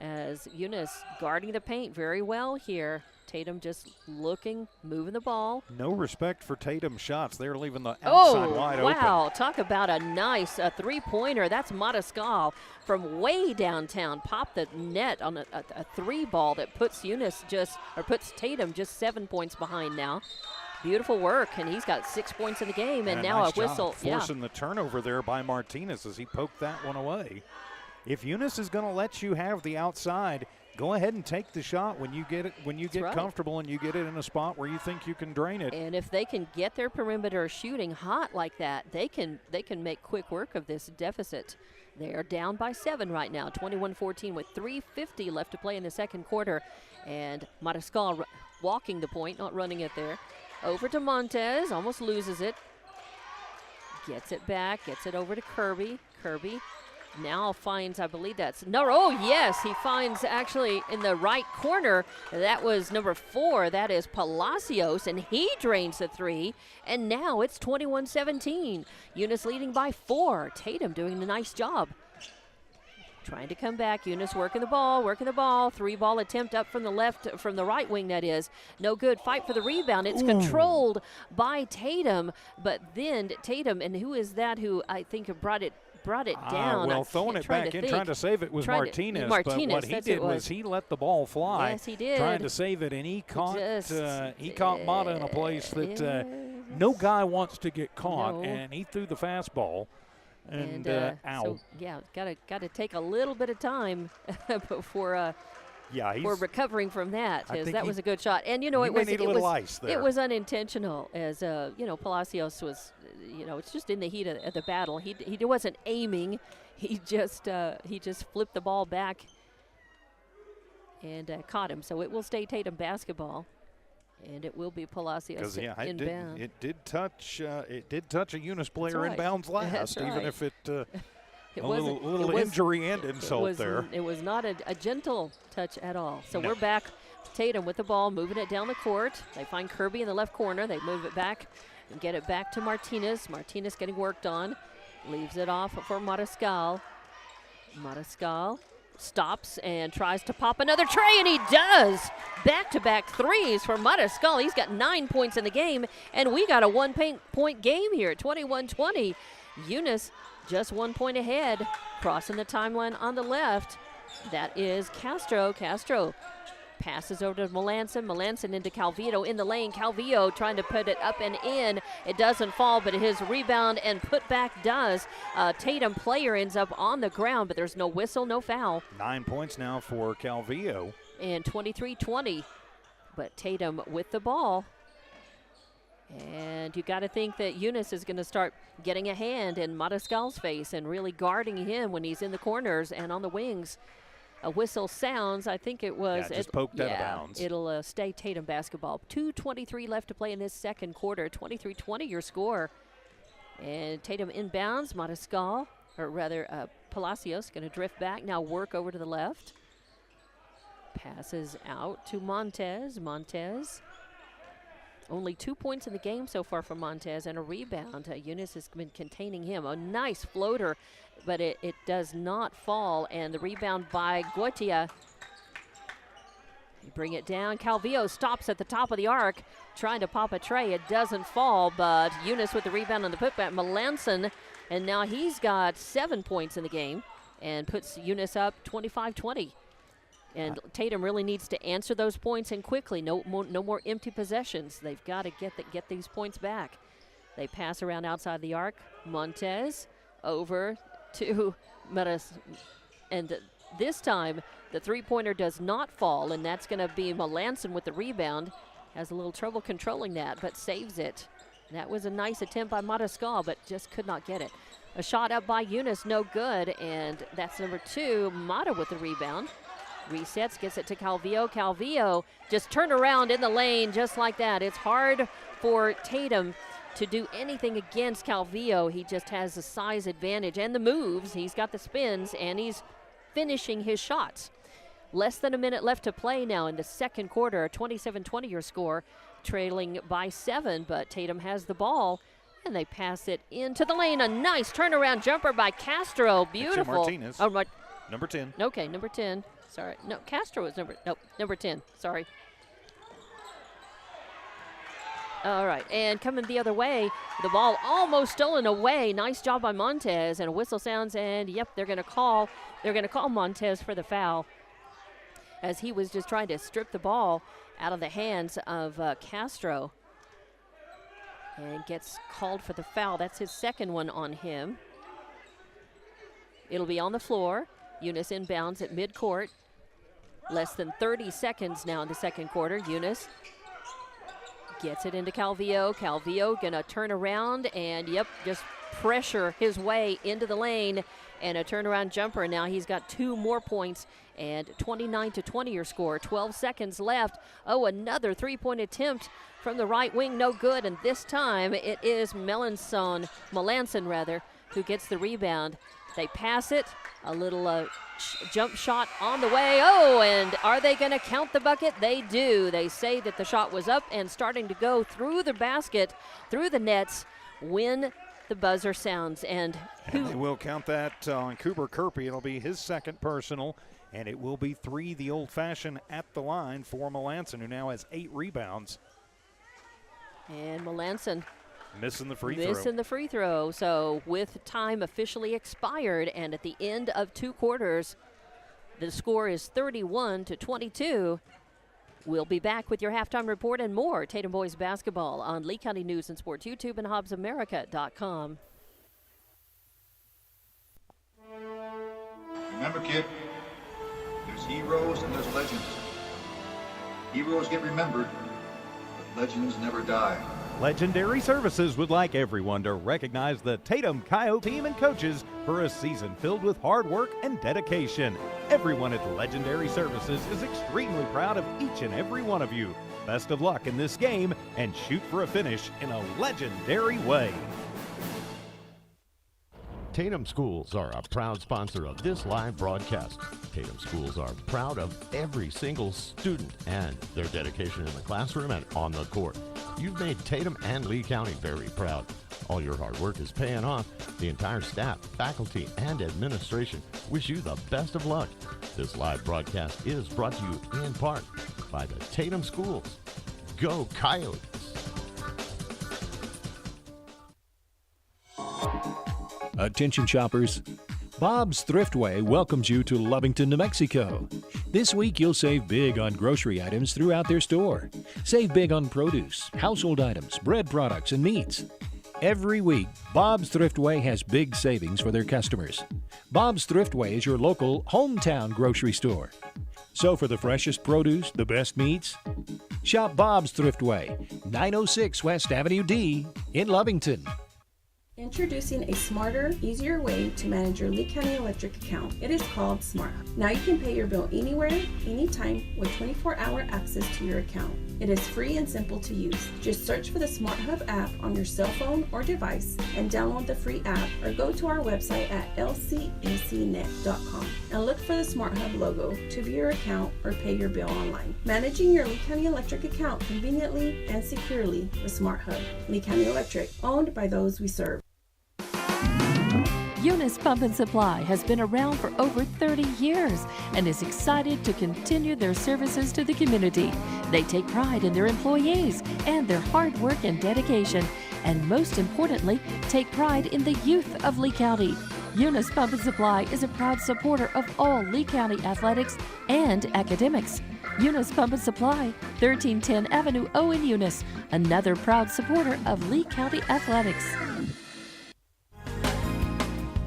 Speaker 1: as Eunice guarding the paint very well here. Tatum just looking, moving the ball.
Speaker 2: No respect for Tatum's shots. They're leaving the outside wide open.
Speaker 1: Wow. Talk about a nice three-pointer. That's Matascal from way downtown. Popped the net on a three ball that puts puts Tatum just 7 points behind now. Beautiful work, and he's got 6 points in the game, and now
Speaker 2: nice
Speaker 1: a whistle.
Speaker 2: Forcing the turnover there by Martinez as he poked that one away. If Eunice is going to let you have the outside, go ahead and take the shot when you get it. When you get comfortable and you get it in a spot where you think you can drain it.
Speaker 1: And if they can get their perimeter shooting hot like that, they can make quick work of this deficit. They are down by 7 right now, 21-14 with 3:50 left to play in the second quarter, and Matascal walking the point, not running it there. Over to Montez, almost loses it. Gets it back, gets it over to Kirby. Kirby now finds, I believe yes, he finds actually in the right corner. That was number 4, that is Palacios, and he drains the 3, and now it's 21-17. Eunice leading by 4. Tatum doing a nice job. Trying to come back. Eunice working the ball. 3-ball attempt up from the right wing, that is. No good. Fight for the rebound. It's controlled by Tatum, but then Tatum, and who is that who I think brought it down?
Speaker 2: Throwing it back in, trying to save it was Martinez. But what he did was he let the ball fly.
Speaker 1: Yes, he did.
Speaker 2: Trying to save it, and he caught Mata in a place that no guy wants to get caught, and he threw the fastball. And ow.
Speaker 1: So, got to take a little bit of time before recovering from that, because that was a good shot. And it was unintentional, as Palacios was, it's just in the heat of the battle. He wasn't aiming. He just flipped the ball back and caught him. So it will stay Tatum basketball. And it will be Palacios inbound.
Speaker 2: It did touch a Eunice player inbounds last, even if it a little injury and insult there.
Speaker 1: It was not a gentle touch at all. So we're back. Tatum with the ball, moving it down the court. They find Kirby in the left corner. They move it back and get it back to Martinez. Martinez getting worked on. Leaves it off for Matascal. Matascal stops and tries to pop another tray, and he does. Back-to-back threes for Matascal. He's got 9 points in the game, and we got a one-point game here, 21-20. Eunice just 1 point ahead, crossing the timeline on the left. That is Castro. Castro passes over to Melanson into Calvillo in the lane. Calvillo trying to put it up and in. It doesn't fall, but his rebound and putback does. Tatum player ends up on the ground, but there's no whistle, no foul.
Speaker 2: 9 points now for Calvillo.
Speaker 1: And 23-20, but Tatum with the ball. And you got to think that Eunice is going to start getting a hand in Matascal's face and really guarding him when he's in the corners and on the wings. A whistle sounds. I think it was.
Speaker 2: Just poked out of bounds.
Speaker 1: It'll stay Tatum basketball. 2:23 left to play in this second quarter. 23-20 your score. And Tatum inbounds. Matascal, or rather Palacios, going to drift back. Now work over to the left. Passes out to Montez. Montez. Only 2 points in the game so far from Montez and a rebound. Eunice has been containing him. A nice floater, but it does not fall. And the rebound by Goitia. You bring it down. Calvillo stops at the top of the arc, trying to pop a tray. It doesn't fall, but Eunice with the rebound on the putback. Melanson, and now he's got 7 points in the game and puts Eunice up 25-20. And Tatum really needs to answer those points and quickly. No more empty possessions. They've got to get these points back. They pass around outside the arc. Montez over to Metas. And this time, the three-pointer does not fall, and that's going to be Melanson with the rebound. Has a little trouble controlling that, but saves it. That was a nice attempt by Matascal, but just could not get it. A shot up by Eunice, no good, and that's number 2. Mata with the rebound. Resets, gets it to Calvillo. Calvillo just turned around in the lane just like that. It's hard for Tatum to do anything against Calvillo. He just has the size advantage and the moves. He's got the spins, and he's finishing his shots. Less than a minute left to play now in the second quarter. 27-20 your score, trailing by 7, but Tatum has the ball, and they pass it into the lane. A nice turnaround jumper by Castro. Beautiful.
Speaker 2: Martinez. Number 10.
Speaker 1: Okay, number 10. Sorry. No, Castro was number 10. Sorry. All right, and coming the other way, the ball almost stolen away. Nice job by Montez, and a whistle sounds, and yep, they're going to call Montez for the foul, as he was just trying to strip the ball out of the hands of Castro, and gets called for the foul. That's his second one on him. It'll be on the floor. Eunice inbounds at midcourt. Less than 30 seconds now in the second quarter. Eunice gets it into Calvillo. Calvillo gonna turn around and, yep, just pressure his way into the lane, and a turnaround jumper. Now he's got 2 more points, and 29-20 your score. 12 seconds left. Oh, another 3-point attempt from the right wing, no good, and this time it is Melanson who gets the rebound. They pass it, a little jump shot on the way. Oh, and are they going to count the bucket? They do. They say that the shot was up and starting to go through the basket, through the nets, when the buzzer sounds. And
Speaker 2: they will count that on Cooper Kirby. It'll be his second personal, and it will be 3 the old-fashioned at the line for Melanson, who now has 8 rebounds.
Speaker 1: And Melanson
Speaker 2: missing the free
Speaker 1: throw. So with time officially expired and at the end of 2 quarters, the score is 31-22. We'll be back with your halftime report and more Tatum boys basketball on Lee County News and Sports YouTube and HobbsAmerica.com.
Speaker 7: Remember, kid, there's heroes and there's legends. Heroes get remembered, but legends never die.
Speaker 2: Legendary Services would like everyone to recognize the Tatum Coyote team and coaches for a season filled with hard work and dedication. Everyone at Legendary Services is extremely proud of each and every one of you. Best of luck in this game and shoot for a finish in a legendary way.
Speaker 8: Tatum Schools are a proud sponsor of this live broadcast. Tatum Schools are proud of every single student and their dedication in the classroom and on the court. You've made Tatum and Lee County very proud. All your hard work is paying off. The entire staff, faculty, and administration wish you the best of luck. This live broadcast is brought to you in part by the Tatum Schools. Go Coyotes!
Speaker 3: Attention shoppers, Bob's Thriftway welcomes you to Lovington, New Mexico. This week you'll save big on grocery items throughout their store. Save big on produce, household items, bread products, and meats. Every week, Bob's Thriftway has big savings for their customers. Bob's Thriftway is your local hometown grocery store. So for the freshest produce, the best meats, shop Bob's Thriftway, 906 West Avenue D in Lovington.
Speaker 4: Introducing a smarter, easier way to manage your Lee County Electric account. It is called Smart Hub. Now you can pay your bill anywhere, anytime with 24-hour access to your account. It is free and simple to use. Just search for the Smart Hub app on your cell phone or device and download the free app, or go to our website at lcecnet.com and look for the Smart Hub logo to view your account or pay your bill online. Managing your Lee County Electric account conveniently and securely with Smart Hub. Lee County Electric, owned by those we serve.
Speaker 5: Eunice Pump and Supply has been around for over 30 years and is excited to continue their services to the community. They take pride in their employees and their hard work and dedication, and most importantly, take pride in the youth of Lee County. Eunice Pump and Supply is a proud supporter of all Lee County athletics and academics. Eunice Pump and Supply, 1310 Avenue O in Eunice, another proud supporter of Lee County athletics.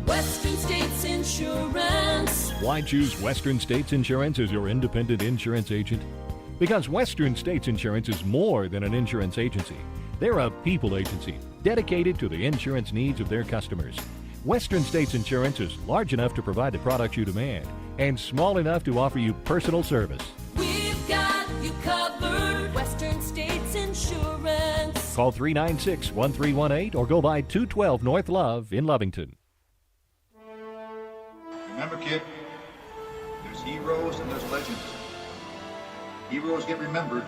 Speaker 6: Western States Insurance.
Speaker 3: Why choose Western States Insurance as your independent insurance agent? Because Western States Insurance is more than an insurance agency. They're a people agency dedicated to the insurance needs of their customers. Western States Insurance is large enough to provide the products you demand and small enough to offer you personal service.
Speaker 6: We've got you covered. Western States Insurance.
Speaker 3: Call 396-1318 or go by 212 North Love in Lovington.
Speaker 7: Remember, kid, there's heroes and there's legends. Heroes get remembered,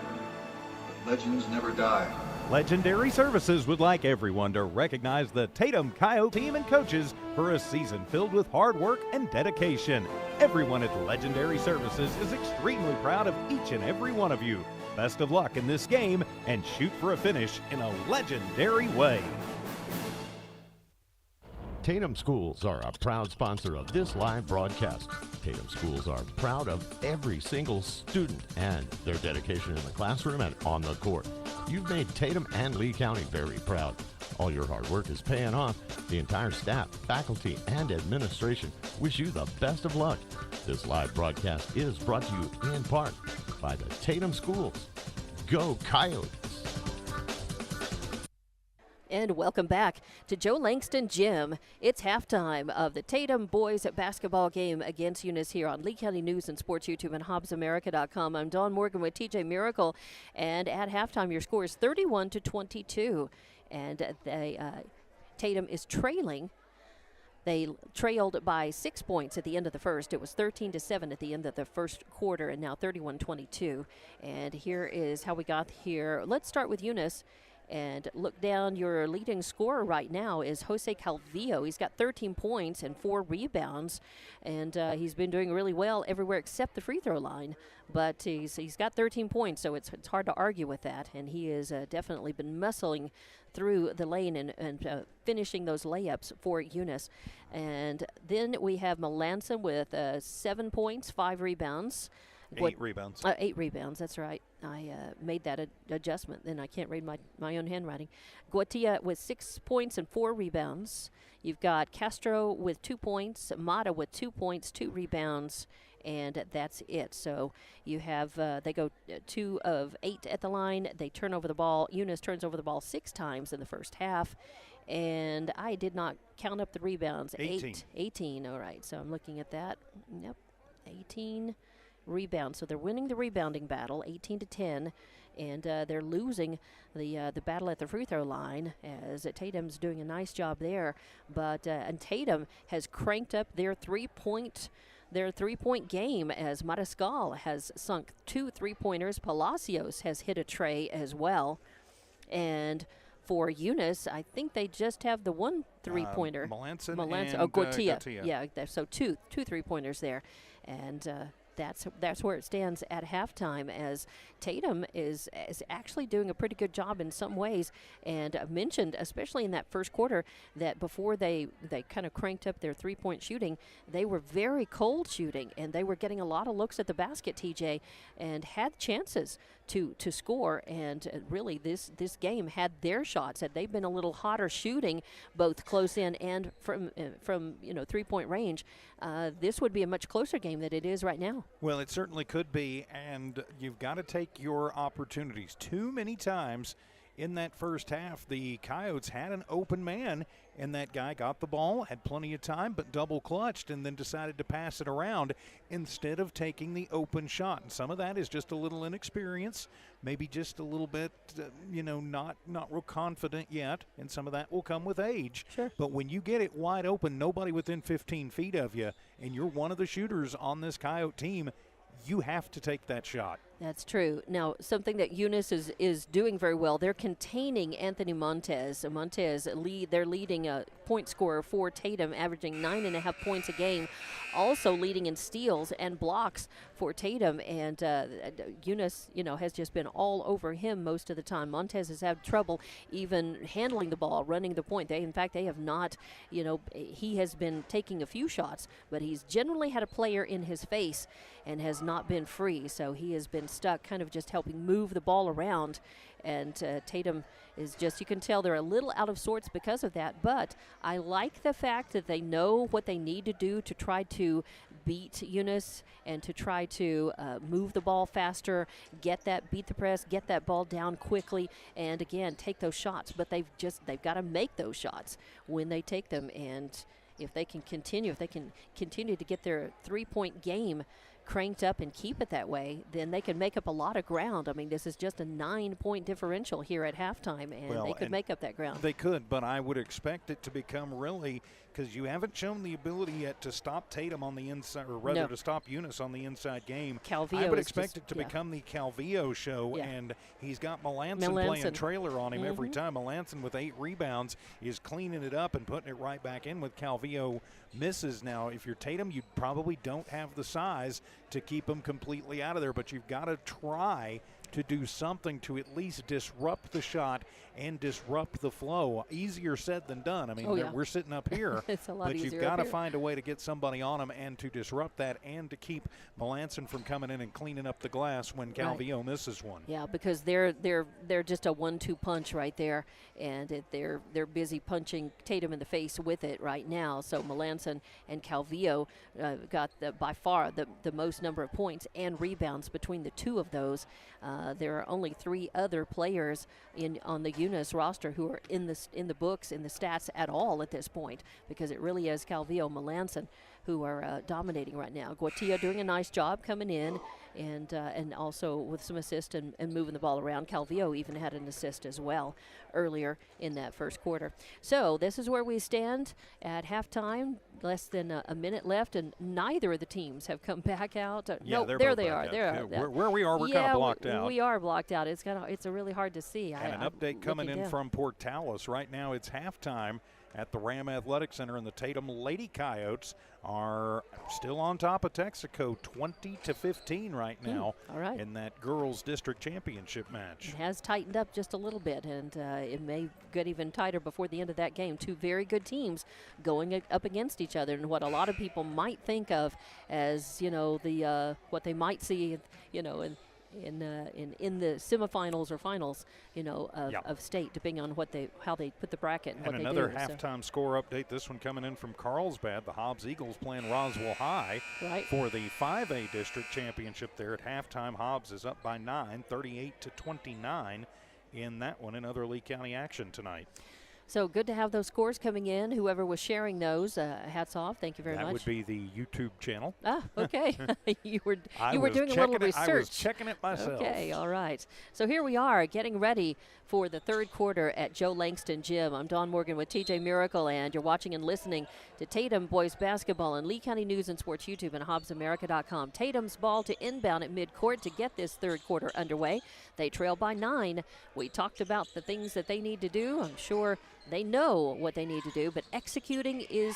Speaker 7: but legends never die.
Speaker 2: Legendary Services would like everyone to recognize the Tatum Coyote team and coaches for a season filled with hard work and dedication. Everyone at Legendary Services is extremely proud of each and every one of you. Best of luck in this game and shoot for a finish in a legendary way.
Speaker 8: Tatum Schools are a proud sponsor of this live broadcast. Tatum Schools are proud of every single student and their dedication in the classroom and on the court. You've made Tatum and Lee County very proud. All your hard work is paying off. The entire staff, faculty, and administration wish you the best of luck. This live broadcast is brought to you in part by the Tatum Schools. Go Coyotes!
Speaker 1: And welcome back to Joe Langston Gym. It's halftime of the Tatum boys basketball game against Eunice here on Lee County News and Sports YouTube and HobbsAmerica.com. I'm Dawn Morgan with TJ Miracle, and at halftime your score is 31-22, and Tatum is trailing. They trailed by 6 points at the end of the first. It was 13-7 at the end of the first quarter, and now 31-22. And here is how we got here. Let's start with Eunice. And look down, your leading scorer right now is Jose Calvillo. He's got 13 points and 4 rebounds, and he's been doing really well everywhere except the free throw line. But he's got 13 points, so it's hard to argue with that. And he has definitely been muscling through the lane and finishing those layups for Eunice. And then we have Melanson with 7 points, 5 rebounds.
Speaker 2: 8 rebounds.
Speaker 1: 8 rebounds, that's right. I made that adjustment, then I can't read my own handwriting. Guatia with 6 points and 4 rebounds. You've got Castro with 2 points, Mata with 2 points, 2 rebounds, and that's it. So you have, they go 2 of 8 at the line. They turn over the ball. Eunice turns over the ball 6 times in the first half. And I did not count up the rebounds. 18, all right. So I'm looking at that. Yep, 18 rebounds. So they're winning the rebounding battle, 18-10, and they're losing the battle at the free throw line, as Tatum's doing a nice job there. But and Tatum has cranked up their three-point game, as Mariscal has sunk 2 3-pointers. Palacios has hit a tray as well, and for Eunice, I think they just have the 1 3-pointer.
Speaker 2: Melanson
Speaker 1: and Guatia. Yeah, so two 3-pointers there, and that's where it stands at halftime, as Tatum is actually doing a pretty good job in some ways. And I mentioned, especially in that first quarter, that before they kind of cranked up their 3-point shooting, they were very cold shooting, and they were getting a lot of looks at the basket, TJ, and had chances to score. And really this game had their shots. Had they been a little hotter shooting, both close in and from 3-point range, this would be a much closer game than it is right now.
Speaker 2: Well, it certainly could be, and you've got to take your opportunities. Too many times in that first half, the Coyotes had an open man, and that guy got the ball, had plenty of time, but double clutched and then decided to pass it around instead of taking the open shot. And some of that is just a little inexperience, maybe just a little bit, not real confident yet, and some of that will come with age.
Speaker 1: Sure.
Speaker 2: But when you get it wide open, nobody within 15 feet of you, and you're one of the shooters on this Coyote team, you have to take that shot.
Speaker 1: That's true. Now, something that Eunice is doing very well, they're containing Anthony Montez. They're leading a point scorer for Tatum, averaging 9.5 points a game, also leading in steals and blocks for Tatum. And Eunice, has just been all over him most of the time. Montez has had trouble even handling the ball, running the point. They have not, he has been taking a few shots, but he's generally had a player in his face and has not been free. So he has been stuck kind of just helping move the ball around. And Tatum is just, you can tell they're a little out of sorts because of that. But I like the fact that they know what they need to do to try to beat Eunice and to try to move the ball faster, beat the press, get that ball down quickly, and again, take those shots. But they've got to make those shots when they take them. And if they can continue to get their 3-point game cranked up and keep it that way, then they can make up a lot of ground. I mean, this is just a 9-point differential here at halftime, and they could make up that ground.
Speaker 2: They could, but I would expect it to become really because you haven't shown the ability yet to stop Tatum on the inside, or rather to stop Eunice on the inside game.
Speaker 1: Calvillo
Speaker 2: I would
Speaker 1: is
Speaker 2: expect
Speaker 1: just,
Speaker 2: it to become the Calvillo show,
Speaker 1: Yeah.
Speaker 2: and he's got Melanson playing trailer on him every time. Melanson with 8 rebounds is cleaning it up and putting it right back in with Calvillo misses. Now, if you're Tatum, you probably don't have the size to keep him completely out of there, but you've got to try to do something to at least disrupt the shot and disrupt the flow. Easier said than done. I mean, we're sitting up here,
Speaker 1: it's a lot
Speaker 2: but
Speaker 1: easier
Speaker 2: you've got to
Speaker 1: up here.
Speaker 2: find a way to get somebody on them and to disrupt that and to keep Melanson from coming in and cleaning up the glass when Calvillo misses one.
Speaker 1: Yeah, because they're just a 1-2 punch right there, and they're busy punching Tatum in the face with it right now. So Melanson and Calvillo got by far the most number of points and rebounds between the two of those. There are only 3 other players on the Eunice roster who are in the books, in the stats at all at this point, because it really is Calvillo, Melanson who are dominating right now. Guatilla doing a nice job coming in, and also with some assist and moving the ball around. Calvillo even had an assist as well earlier in that first quarter. So this is where we stand at halftime. Less than a minute left, and neither of the teams have come back out. No, there they are.
Speaker 2: Where we are, we're kind of blocked out.
Speaker 1: We are blocked out. It's really hard to see.
Speaker 2: And an update coming in from Portales. Right now it's halftime at the Ram Athletic Center, and the Tatum Lady Coyotes are still on top of Texaco 20-15 right now in that girls district championship match.
Speaker 1: It has tightened up just a little bit, and it may get even tighter before the end of that game. 2 very good teams going up against each other, and what a lot of people might think of as, the what they might see, in the semifinals or finals, of state, depending on how they put the bracket and what they do.
Speaker 2: And another halftime score update. This one coming in from Carlsbad. The Hobbs Eagles playing Roswell High for the 5A district championship there at halftime. Hobbs is up by 9, 38-29 in that one. In other Lee County action tonight.
Speaker 1: So good to have those scores coming in. Whoever was sharing those, hats off. Thank you very much.
Speaker 2: That would be the YouTube channel.
Speaker 1: Ah, okay. you were doing a little research.
Speaker 2: I was checking it myself.
Speaker 1: Okay, all right. So here we are getting ready for the third quarter at Joe Langston Gym. I'm Dawn Morgan with TJ Miracle, and you're watching and listening to Tatum boys basketball on Lee County News and Sports YouTube and HobbsAmerica.com. Tatum's ball to inbound at midcourt to get this third quarter underway. They trail by 9. We talked about the things that they need to do. I'm sure they know what they need to do, but executing is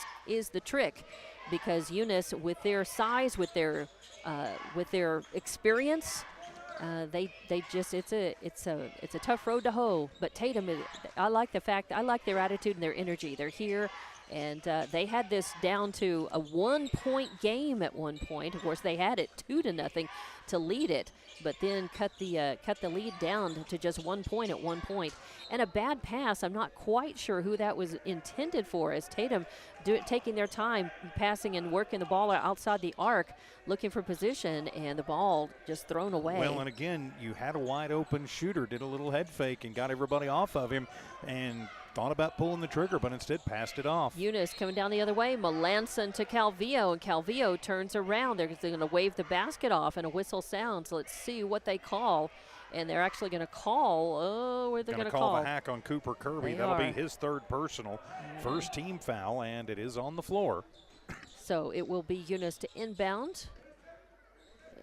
Speaker 1: the trick, because Eunice, with their size, with their experience, they just it's a tough road to hoe. But Tatum, I like their attitude and their energy. They're here, and they had this down to a 1-point game at one point. Of course, they had it 2-0 to lead it, but then cut the lead down to just 1 point at one point. And a bad pass, I'm not quite sure who that was intended for, as Tatum taking their time passing and working the ball outside the arc, looking for position, and the ball just thrown away.
Speaker 2: Well, and again, you had a wide open shooter, did a little head fake and got everybody off of him, and thought about pulling the trigger, but instead passed it off.
Speaker 1: Eunice coming down the other way. Melanson to Calvillo, and Calvillo turns around. They're going to wave the basket off, and a whistle sounds. Let's see what they call. And they're actually going to call, what are they going to call?
Speaker 2: The hack on Cooper Kirby. That'll be his third personal. First team foul, and it is on the floor.
Speaker 1: So it will be Eunice to inbound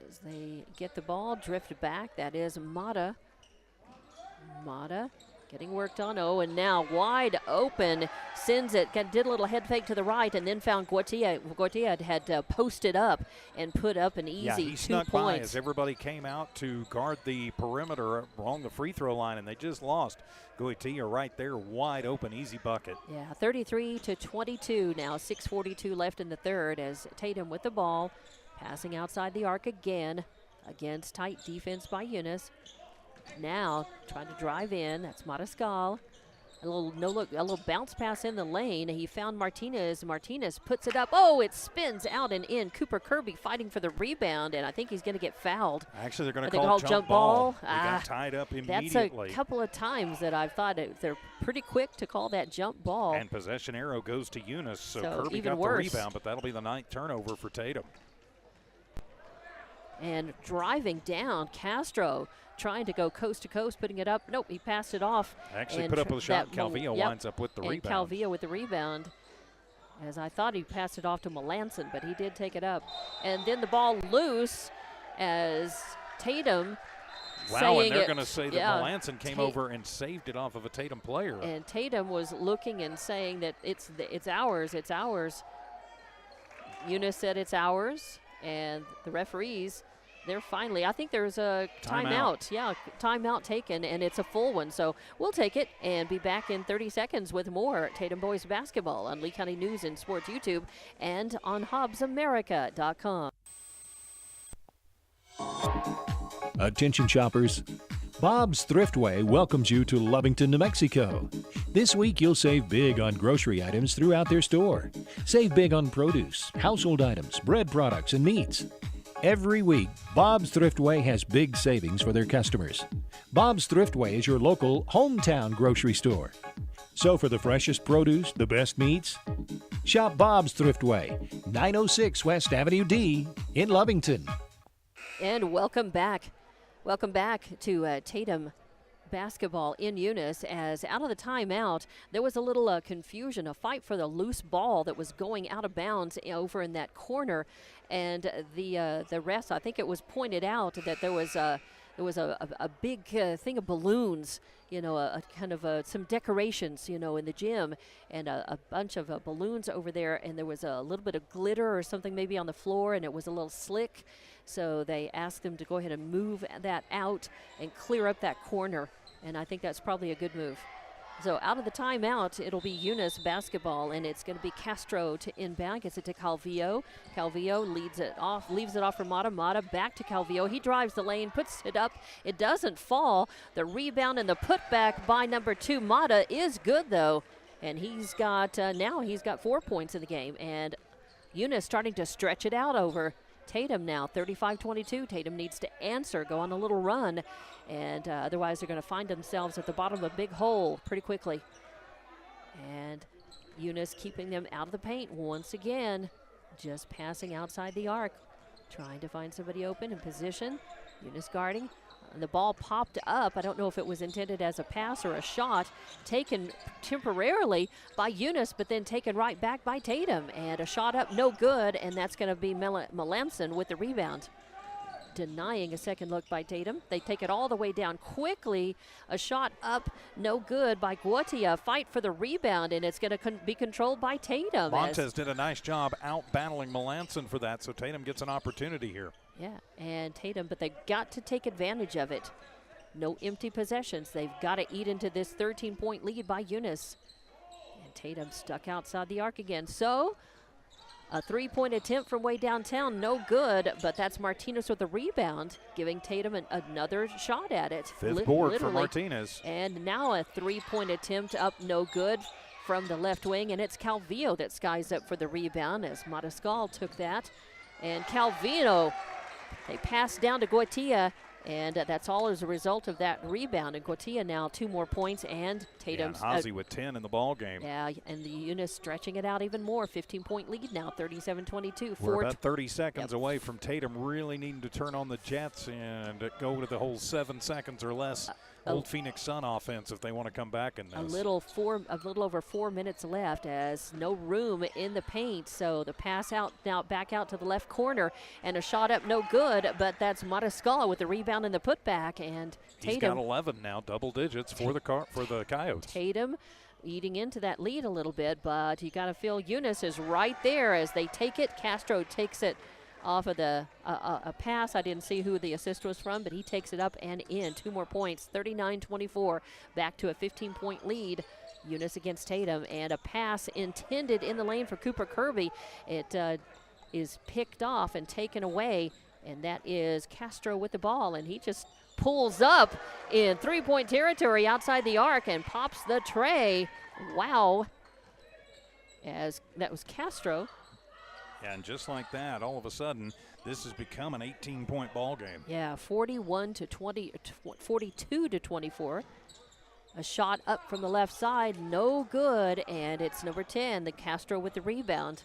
Speaker 1: as they get the ball, drift back. That is Mata. Mata getting worked on. Oh, and now wide open. Sends it. Did a little head fake to the right, and then found Guatilla. Guatilla had posted up and put up an easy 2 points.
Speaker 2: He snuck by as everybody came out to guard the perimeter along the free throw line, and they just lost. Guatilla right there, wide open, easy bucket.
Speaker 1: Yeah, 33-22 now. 6:42 left in the third, as Tatum with the ball, passing outside the arc again against tight defense by Eunice. Now trying to drive in. That's Mariscal. A little bounce pass in the lane. He found Martinez. Martinez puts it up. Oh, it spins out and in. Cooper Kirby fighting for the rebound, and I think he's going to get fouled.
Speaker 2: Actually, they're going to call jump ball. They got tied up immediately.
Speaker 1: That's a couple of times that I've thought they're pretty quick to call that jump ball.
Speaker 2: And possession arrow goes to Eunice, so Kirby got the rebound, but that'll be the 9th turnover for Tatum.
Speaker 1: And driving down, Castro trying to go coast to coast, putting it up. Nope, he passed it off.
Speaker 2: Actually put up with a shot. Calvillo winds up with the rebound.
Speaker 1: Calvillo with the rebound. as I thought he passed it off to Melanson, but he did take it up. And then the ball loose as Tatum
Speaker 2: Wow, and they're
Speaker 1: saying
Speaker 2: going to say that Melanson came over and saved it off of a Tatum player.
Speaker 1: And Tatum was looking and saying that it's ours, it's ours. Eunice said it's ours, and the referees, they're finally, I think there's a timeout. Yeah, timeout taken, and it's a full one. So we'll take it and be back in 30 seconds with more Tatum boys basketball on Lee County News and Sports YouTube and on HobbsAmerica.com.
Speaker 3: Attention shoppers, Bob's Thriftway welcomes you to Lovington, New Mexico. This week you'll save big on grocery items throughout their store. Save big on produce, household items, bread products, and meats. Every week, Bob's Thriftway has big savings for their customers. Bob's Thriftway is your local hometown grocery store. So for the freshest produce, the best meats, shop Bob's Thriftway, 906 West Avenue D in Lovington.
Speaker 1: And welcome back. Welcome back to Tatum basketball in Eunice, as out of the timeout, there was a little confusion, a fight for the loose ball that was going out of bounds over in that corner. And the refs, I think it was pointed out that there was a big thing of balloons, you know, a kind of some decorations, you know, in the gym, and a bunch of balloons over there, and there was a little bit of glitter or something maybe on the floor, and it was a little slick. So they asked them to go ahead and move that out and clear up that corner, and I think that's probably a good move. So out of the timeout, it'll be Eunice basketball, and it's going to be Castro to inbound. Gets it to Calvillo. Calvillo leaves it off for Mata. Mata back to Calvillo. He drives the lane, puts it up. It doesn't fall. The rebound and the putback by number 2, Mata, is good, though. And he's got, now he's got 4 points in the game. And Eunice starting to stretch it out over Tatum now, 35-22. Tatum needs to answer, go on a little run, and otherwise they're going to find themselves at the bottom of a big hole pretty quickly. And Eunice keeping them out of the paint once again, just passing outside the arc, trying to find somebody open in position. Eunice guarding. And the ball popped up. I don't know if it was intended as a pass or a shot, taken temporarily by Eunice, but then taken right back by Tatum. And a shot up, no good, and that's going to be Melanson with the rebound. Denying a second look by Tatum. They take it all the way down quickly. A shot up, no good by Guatia. Fight for the rebound, and it's going to be controlled by Tatum.
Speaker 2: Montez did a nice job out battling Melanson for that, so Tatum gets an opportunity here.
Speaker 1: Yeah, and Tatum, but they've got to take advantage of it. No empty possessions. They've got to eat into this 13-point lead by Eunice. And Tatum stuck outside the arc again. So a 3-point attempt from way downtown, no good, but that's Martinez with the rebound, giving Tatum another shot at it.
Speaker 2: Fifth board for Martinez.
Speaker 1: And now a 3-point attempt up, no good from the left wing, and it's Calvillo that skies up for the rebound as Matascal took that. And Calvillo, they pass down to Guatia, and that's all as a result of that rebound. And Guatia now 2 more points, and Tatum's
Speaker 2: Ozzie with 10 in the ball game.
Speaker 1: Yeah, and the Eunice stretching it out even more. 15-point lead now, 37-22.
Speaker 2: We're about 30 seconds away from Tatum really needing to turn on the Jets and go to the whole 7 seconds or less. Old Phoenix Sun offense if they want to come back in this.
Speaker 1: A little over 4 minutes left, as no room in the paint. So the pass out now back out to the left corner, and a shot up, no good. But that's Matascala with the rebound and the putback, and Tatum.
Speaker 2: He's got 11 now, double digits for the Coyotes.
Speaker 1: Tatum eating into that lead a little bit, but you got to feel Eunice is right there as they take it. Castro takes it off of the a pass. I didn't see who the assist was from, but he takes it up and in. 2 more points, 39-24, back to a 15-point lead. Eunice against Tatum, and a pass intended in the lane for Cooper Kirby. It is picked off and taken away, and that is Castro with the ball, and he just pulls up in 3-point territory outside the arc and pops the tray. Wow. As that was Castro.
Speaker 2: And just like that, all of a sudden, this has become an 18-point ball game.
Speaker 1: Yeah, 42-24. A shot up from the left side, no good, and it's number 10, the Castro with the rebound.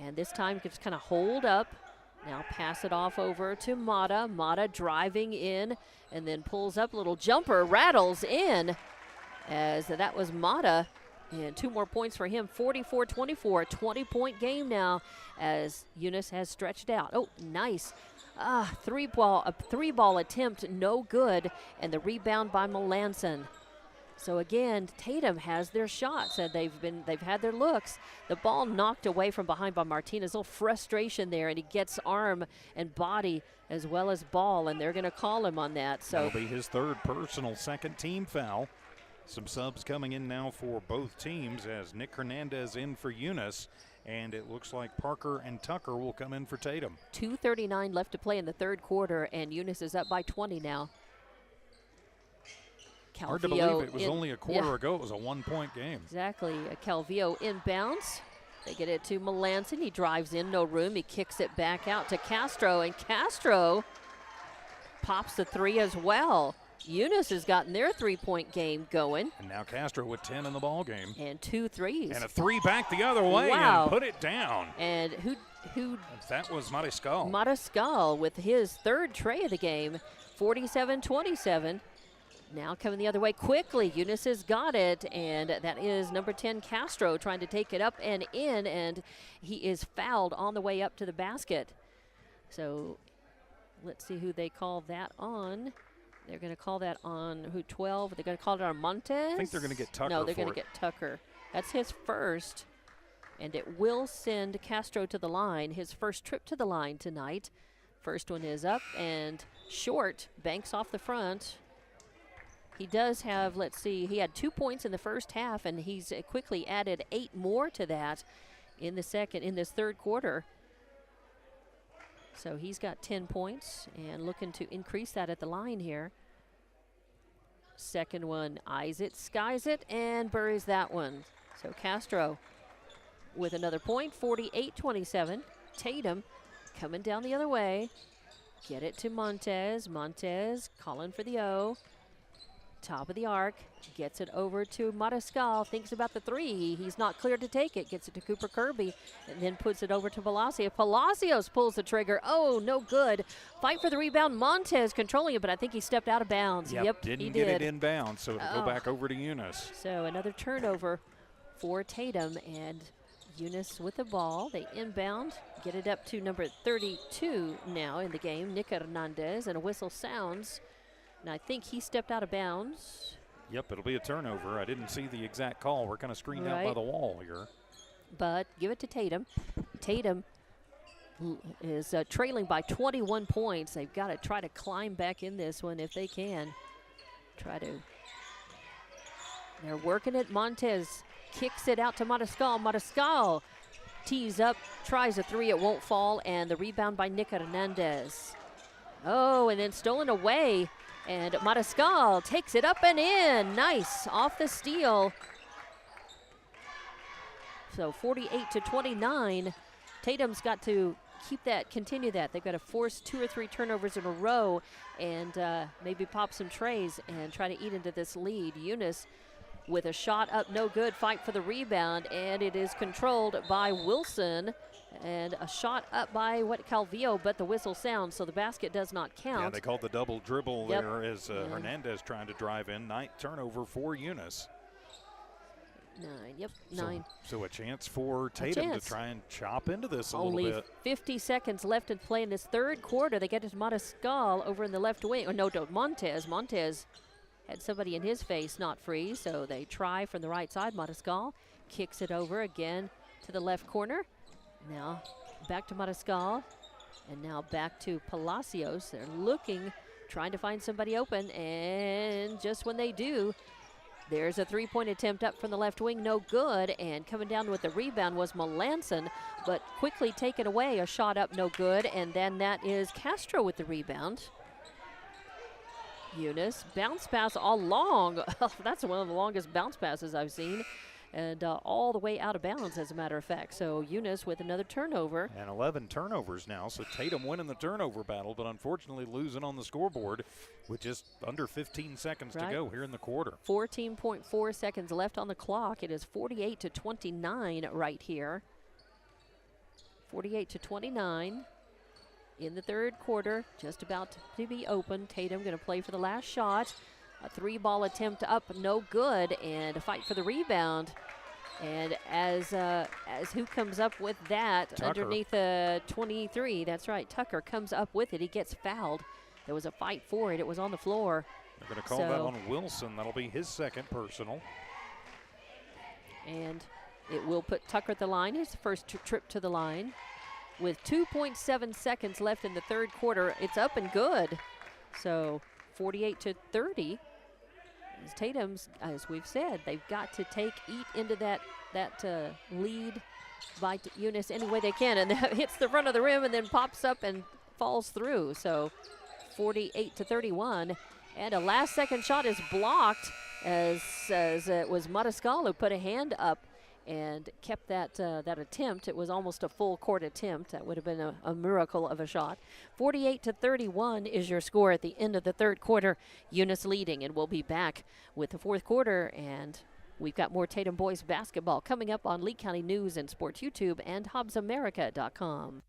Speaker 1: And this time just kind of hold up. Now pass it off over to Mata. Mata driving in and then pulls up, little jumper, rattles in, as that was Mata. And 2 more points for him, 44-24, 20-point game now as Eunice has stretched out. Oh, nice. A three-ball attempt, no good, and the rebound by Melanson. So again, Tatum has their shots, and they've had their looks. The ball knocked away from behind by Martinez. A little frustration there, and he gets arm and body as well as ball, and they're going to call him on that. So
Speaker 2: that'll be his 3rd personal, 2nd team foul. Some subs coming in now for both teams as Nick Hernandez in for Eunice, and it looks like Parker and Tucker will come in for Tatum.
Speaker 1: 2:39 left to play in the 3rd quarter, and Eunice is up by 20 now.
Speaker 2: Hard to believe it was only a quarter ago. It was a 1-point game.
Speaker 1: Exactly. Calvillo inbounds. They get it to Melanson. He drives in, no room. He kicks it back out to Castro, and Castro pops the 3 as well. Eunice has gotten their 3-point game going.
Speaker 2: And now Castro with 10 in the ball game.
Speaker 1: And 2 threes.
Speaker 2: And a 3 back the other way and put it down.
Speaker 1: And who?
Speaker 2: That was Mariscal.
Speaker 1: Mariscal with his 3rd tray of the game, 47-27. Now coming the other way quickly. Eunice has got it, and that is number 10, Castro, trying to take it up and in, and he is fouled on the way up to the basket. So let's see who they call that on. They're going to call that on 12? They're going to call it on Montez?
Speaker 2: I think they're going to get Tucker.
Speaker 1: No, they're going to get Tucker. That's his first, and it will send Castro to the line, his first trip to the line tonight. First one is up and short, banks off the front. He does have, let's see, he had 2 points in the first half, and he's quickly added 8 more to that in this 3rd quarter. So he's got 10 points and looking to increase that at the line here. Second one, eyes it, skies it, and buries that one. So Castro with another point, 48-27. Tatum coming down the other way. Get it to Montez. Montez calling for the O. Top of the arc, gets it over to Mariscal, thinks about the 3. He's not cleared to take it, gets it to Cooper Kirby, and then puts it over to Palacios. Palacios pulls the trigger. Oh, no good. Fight for the rebound. Montez controlling it, but I think he stepped out of bounds. Yep,
Speaker 2: didn't
Speaker 1: he
Speaker 2: get
Speaker 1: did.
Speaker 2: it inbound, so it'll go back over to Eunice.
Speaker 1: So another turnover for Tatum, and Eunice with the ball. They inbound, get it up to number 32 now in the game, Nick Hernandez, and a whistle sounds. And I think he stepped out of bounds.
Speaker 2: Yep, it'll be a turnover. I didn't see the exact call. We're kind of screened out by the wall here.
Speaker 1: But give it to Tatum. Tatum is trailing by 21 points. They've got to try to climb back in this one if they can. They're working it. Montez kicks it out to Mariscal. Mariscal tees up, tries a 3. It won't fall. And the rebound by Nick Hernandez. Oh, and then stolen away. And Mariscal takes it up and in. Nice, off the steal. So 48-29. Tatum's got to continue that. They've got to force 2 or 3 turnovers in a row and maybe pop some trays and try to eat into this lead. Eunice with a shot up, no good. Fight for the rebound, and it is controlled by Wilson. And a shot up by Calvillo, but the whistle sounds, so the basket does not count.
Speaker 2: Yeah, they called the double dribble there as Hernandez trying to drive in. 9th turnover for Eunice.
Speaker 1: 9.
Speaker 2: So a chance for Tatum to try and chop into this a little bit.
Speaker 1: Only 50 seconds left to play in this 3rd quarter. They get it to Mariscal over in the left wing. Oh, no, Montez. Montez had somebody in his face not free, so they try from the right side. Mariscal kicks it over again to the left corner. Now back to Mariscal, and now back to Palacios. They're looking, trying to find somebody open, and just when they do, there's a 3-point attempt up from the left wing, no good, and coming down with the rebound was Melanson, but quickly taken away, a shot up, no good, and then that is Castro with the rebound. Eunice, bounce pass all long. That's one of the longest bounce passes I've seen. And all the way out of bounds, as a matter of fact. So Eunice with another turnover.
Speaker 2: And 11 turnovers now. So Tatum winning the turnover battle, but unfortunately losing on the scoreboard with just under 15 seconds to go here in the quarter.
Speaker 1: 14.4 seconds left on the clock. It is 48-29 right here. 48-29 in the 3rd quarter. Just about to be open. Tatum going to play for the last shot. A 3-ball attempt up, no good, and a fight for the rebound. And as who comes up with that
Speaker 2: Tucker.
Speaker 1: underneath 23? That's right. Tucker comes up with it. He gets fouled. There was a fight for it. It was on the floor.
Speaker 2: They're going to call that on Wilson. That'll be his second personal.
Speaker 1: And it will put Tucker at the line. His first trip to the line. With 2.7 seconds left in the third quarter, it's up and good. So 48-30. Tatum's, as we've said, they've got to eat into that lead by Eunice any way they can, and that hits the front of the rim and then pops up and falls through. So 48-31, and a last-second shot is blocked as it was Mariscal who put a hand up and kept that attempt. It was almost a full court attempt. That would have been a miracle of a shot. 48-31 is your score at the end of the third quarter. Eunice leading, and we'll be back with the fourth quarter, and we've got more Tatum boys basketball coming up on Lee County News and Sports YouTube and HobbsAmerica.com.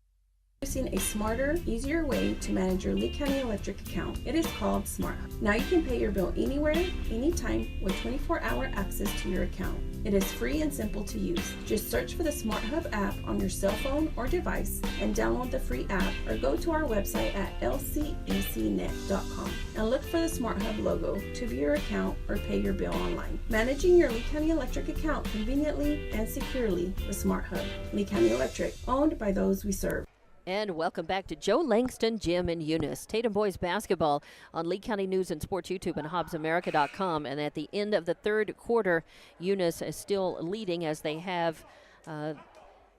Speaker 4: Introducing a smarter, easier way to manage your Lee County Electric account. It is called Smart Hub. Now you can pay your bill anywhere, anytime, with 24-hour access to your account. It is free and simple to use. Just search for the Smart Hub app on your cell phone or device and download the free app, or go to our website at lcecnet.com and look for the Smart Hub logo to view your account or pay your bill online. Managing your Lee County Electric account conveniently and securely with Smart Hub. Lee County Electric, owned by those we serve.
Speaker 1: And welcome back to Joe Langston, Jim, and Eunice. Tatum boys basketball on Lee County News and Sports YouTube and HobbsAmerica.com. And at the end of the third quarter, Eunice is still leading as they have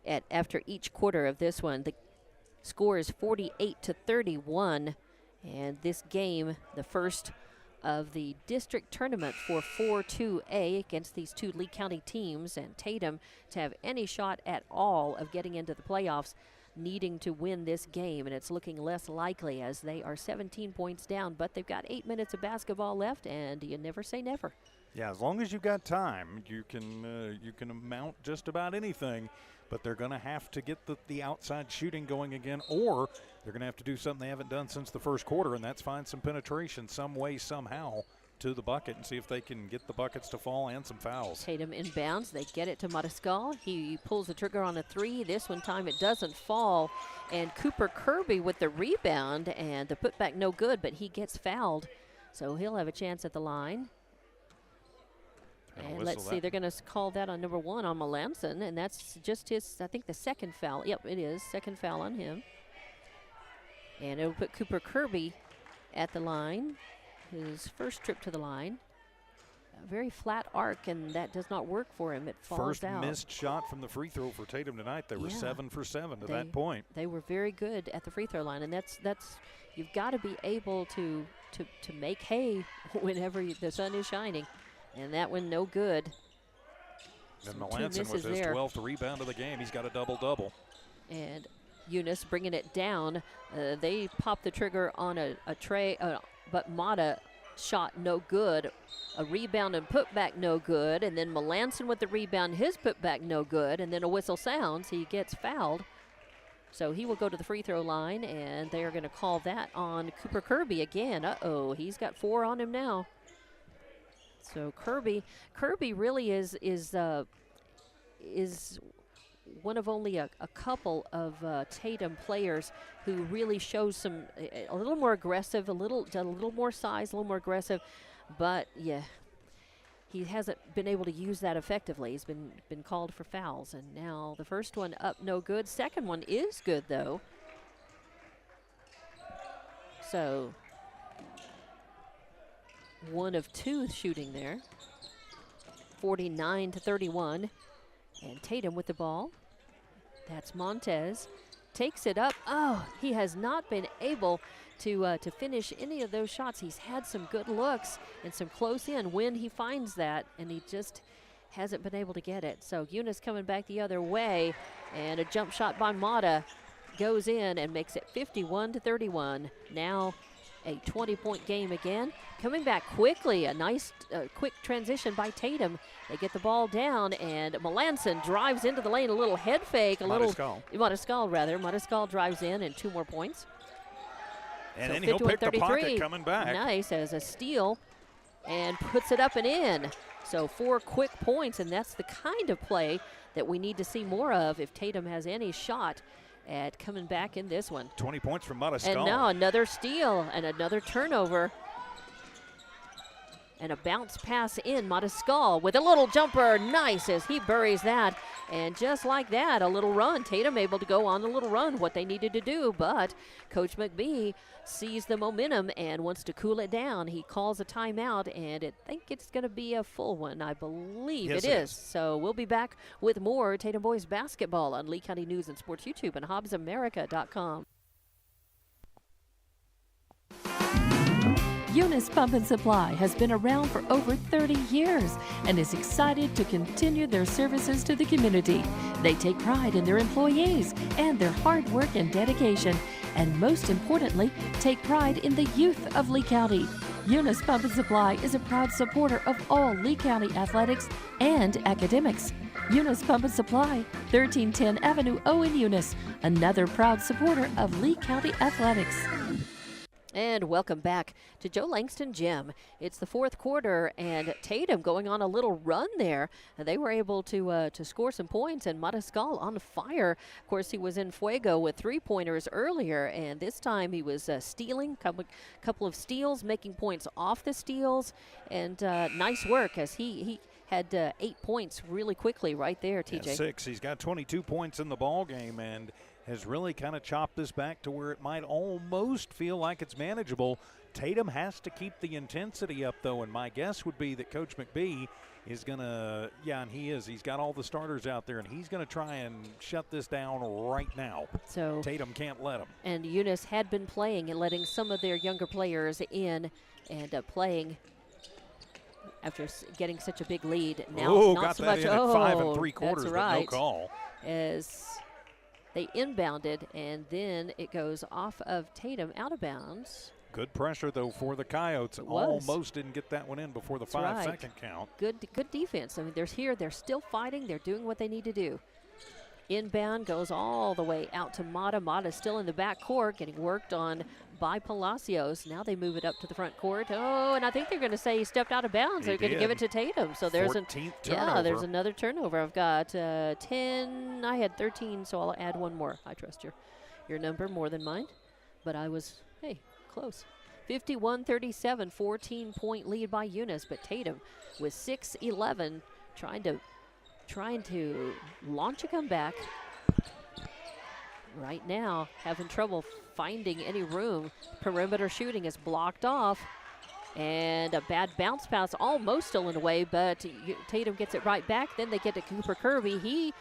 Speaker 1: after each quarter of this one. The score is 48-31. And this game, the first of the district tournament for 4-2A against these two Lee County teams. And Tatum, to have any shot at all of getting into the playoffs, needing to win this game, and it's looking less likely as they are 17 points down, but they've got 8 minutes of basketball left, and you never say never.
Speaker 2: Yeah, as long as you've got time, you can mount just about anything, but they're going to have to get the outside shooting going again, or they're going to have to do something they haven't done since the first quarter, and that's find some penetration some way, somehow, to the bucket and see if they can get the buckets to fall and some fouls.
Speaker 1: Tatum inbounds. They get it to Mariscal. He pulls the trigger on a three. This one time it doesn't fall. And Cooper Kirby with the rebound, and the putback no good, but he gets fouled. So he'll have a chance at the line. And let's see, they're going to call that on number 1 on Melanson, and that's just his, I think, the second foul. Yep, it is. Second foul on him. And it'll put Cooper Kirby at the line. His first trip to the line. A very flat arc, and that does not work for him. It falls out.
Speaker 2: First missed shot from the free throw for Tatum tonight. They were 7 for 7 to that point.
Speaker 1: They were very good at the free throw line, and that's you've got to be able to make hay whenever the sun is shining. And that one no good.
Speaker 2: And Melanson with his 12th rebound of the game. He's got a double-double.
Speaker 1: And Eunice bringing it down. They pop the trigger on a tray, but Mata shot no good. A rebound and putback no good. And then Melanson with the rebound, his putback no good. And then a whistle sounds. He gets fouled. So he will go to the free throw line, and they are going to call that on Cooper Kirby again. Uh-oh, he's got 4 on him now. So Kirby really is one of only a couple of Tatum players who really shows a little more aggressive, a little more size, a little more aggressive, but yeah, he hasn't been able to use that effectively. He's been called for fouls, and now the first one up, no good. Second one is good though. So 1 of 2 shooting there. 49-31, and Tatum with the ball. That's Montez. Takes it up. Oh, he has not been able to finish any of those shots. He's had some good looks and some close in when he finds that, and he just hasn't been able to get it. So Eunice coming back the other way, and a jump shot by Mata goes in and makes it 51-31. Now a 20-point game again. Coming back quickly, a nice quick transition by Tatum. They get the ball down, and Melanson drives into the lane, a little head fake. Mariscal drives in, and 2 more points.
Speaker 2: And
Speaker 1: so
Speaker 2: then he'll pick the pocket coming back.
Speaker 1: Nice as a steal, and puts it up and in. So 4 quick points, and that's the kind of play that we need to see more of if Tatum has any shot at coming back in this one.
Speaker 2: 20 points from Matascal.
Speaker 1: And now another steal and another turnover. And a bounce pass in. Matascal with a little jumper. Nice as he buries that. And just like that, a little run. Tatum able to go on the little run, what they needed to do. But Coach McBee sees the momentum and wants to cool it down. He calls a timeout, and I think it's going to be a full one. I believe
Speaker 2: yes,
Speaker 1: it is. So we'll be back with more Tatum boys basketball on Lee County News and Sports YouTube and HobbsAmerica.com.
Speaker 5: Eunice Pump and Supply has been around for over 30 years and is excited to continue their services to the community. They take pride in their employees and their hard work and dedication, and most importantly, take pride in the youth of Lee County. Eunice Pump and Supply is a proud supporter of all Lee County athletics and academics. Eunice Pump and Supply, 1310 Avenue O in Eunice, another proud supporter of Lee County athletics.
Speaker 1: And welcome back to Joe Langston Gym. It's the fourth quarter, and Tatum going on a little run there. And they were able to score some points, and Matascal on fire. Of course, he was in fuego with 3-pointers earlier, and this time he was stealing, couple of steals, making points off the steals, and nice work as he had 8 points really quickly right there, TJ.
Speaker 2: Yeah, 6. He's got 22 points in the ball game, and has really kind of chopped this back to where it might almost feel like it's manageable. Tatum has to keep the intensity up, though, and my guess would be that Coach McBee is going to, and he is. He's got all the starters out there, and he's going to try and shut this down right now.
Speaker 1: So
Speaker 2: Tatum can't let him.
Speaker 1: And Eunice had been playing and letting some of their younger players in and playing after getting such a big lead. Now, not
Speaker 2: got
Speaker 1: so
Speaker 2: that
Speaker 1: much.
Speaker 2: in at 5 3/4,
Speaker 1: that's
Speaker 2: but
Speaker 1: right.
Speaker 2: no call.
Speaker 1: As they inbounded, and then it goes off of Tatum out of bounds.
Speaker 2: Good pressure, though, for the Coyotes. Almost didn't get that one in before the 5-second count.
Speaker 1: Good defense. I mean, they're still fighting. They're doing what they need to do. Inbound goes all the way out to Mata. Mata's still in the back court, getting worked on by Palacios. Now they move it up to the front court. Oh, and I think they're going to say he stepped out of bounds. They're going to give it to Tatum. So there's
Speaker 2: 14th turnover.
Speaker 1: there's another turnover. I've got 10. I had 13, so I'll add one more. I trust your number more than mine, but I was close. 51-37, 14-point lead by Eunice, but Tatum with 6-11, trying to launch a comeback. Right now, having trouble finding any room. Perimeter shooting is blocked off. And a bad bounce pass, almost stolen away, but Tatum gets it right back. Then they get to Cooper Kirby. He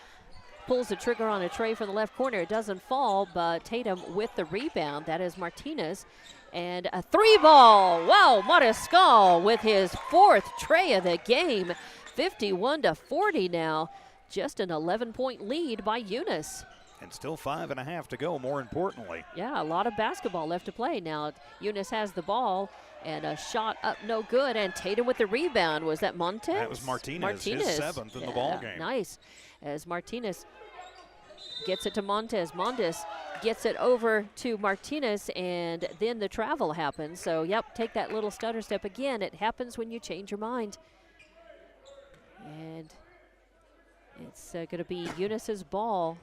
Speaker 1: pulls the trigger on a tray from the left corner. It doesn't fall, but Tatum with the rebound. That is Martinez. And a 3-ball. Wow, Matascal with his 4th tray of the game. 51-40 now. Just an 11-point lead by Eunice.
Speaker 2: And still 5.5 to go, more importantly.
Speaker 1: Yeah, a lot of basketball left to play. Now, Eunice has the ball, and a shot up no good, and Tatum with the rebound. Was that Montez?
Speaker 2: That was Martinez. His 7th in the ball game.
Speaker 1: Nice. As Martinez gets it to Montez. Montez gets it over to Martinez, and then the travel happens. So, take that little stutter step again. It happens when you change your mind. And it's going to be Eunice's ball.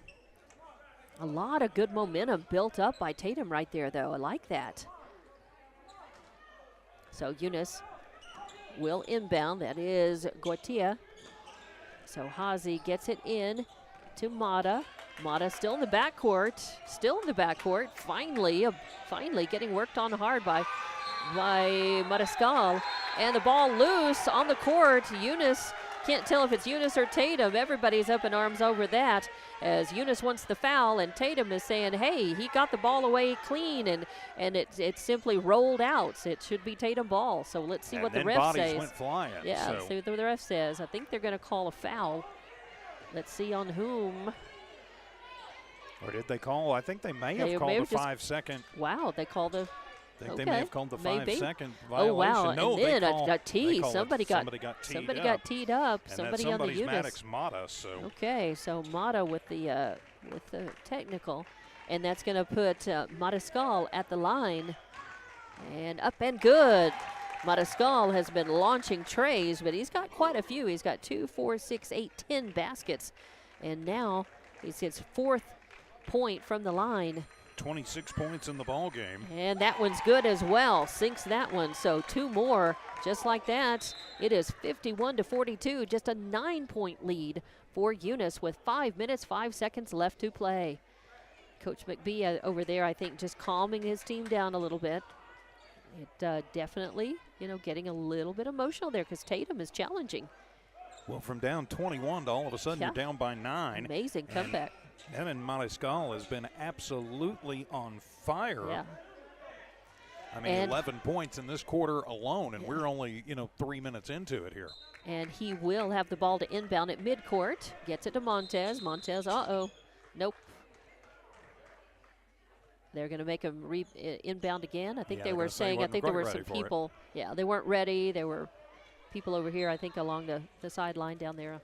Speaker 1: A lot of good momentum built up by Tatum right there, though. I like that. So Eunice will inbound. That is Goitia. So Hazy gets it in to Mata. Mata still in the backcourt. Finally getting worked on hard by Matascal. And the ball loose on the court. Eunice, can't tell if it's Eunice or Tatum. Everybody's up in arms over that, as Eunice wants the foul, and Tatum is saying, hey, he got the ball away clean, and it simply rolled out. So it should be Tatum ball. So let's see what the ref says.
Speaker 2: Went flying.
Speaker 1: Yeah, let's see what the ref says. I think they're going to call a foul. Let's see on whom.
Speaker 2: Or did they call? I think they may have called the 5-second.
Speaker 1: Wow, they called a.
Speaker 2: I think they may have called the 5-second violation.
Speaker 1: Oh, wow.
Speaker 2: No,
Speaker 1: and then
Speaker 2: a
Speaker 1: tee. Somebody got teed up.
Speaker 2: And
Speaker 1: somebody on the Eunice.
Speaker 2: Maddox Mata, so.
Speaker 1: Okay, so Mata with the technical. And that's going to put Matascal at the line. And up and good. Mariscal has been launching trays, but he's got quite a few. He's got 2, 4, 6, 8, 10 baskets. And now he's his 4th point from the line.
Speaker 2: 26 points in the ball game.
Speaker 1: And that one's good as well. Sinks that one. So 2 more just like that. It is 51-42, just a 9-point lead for Eunice with 5 minutes, 5 seconds left to play. Coach McBee over there, I think, just calming his team down a little bit. It definitely, getting a little bit emotional there because Tatum is challenging.
Speaker 2: Well, from down 21 to all of a sudden you're down by 9.
Speaker 1: Amazing comeback.
Speaker 2: Evan Mariscal has been absolutely on fire.
Speaker 1: Yeah.
Speaker 2: I mean, 11 points in this quarter alone, and we're only, 3 minutes into it here.
Speaker 1: And he will have the ball to inbound at midcourt. Gets it to Montez. Montez, nope. They're going to make him inbound again. I think they were saying, I think there were some people. Yeah, they weren't ready. There were people over here, I think, along the sideline down there.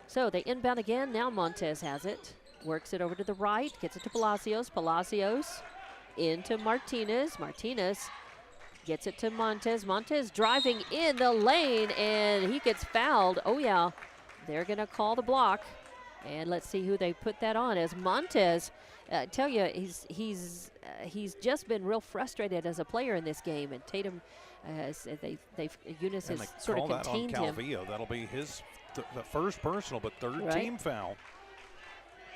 Speaker 1: So they inbound again. Now Montez has it. Works it over to the right. Gets it to Palacios. Palacios into Martinez. Martinez gets it to Montez. Montez driving in the lane, and he gets fouled. Oh, yeah. They're going to call the block. And let's see who they put that on as Montez. I tell you, he's just been real frustrated as a player in this game, and Tatum, Eunice has sort of contained him.
Speaker 2: That'll be his the first personal, but third team foul.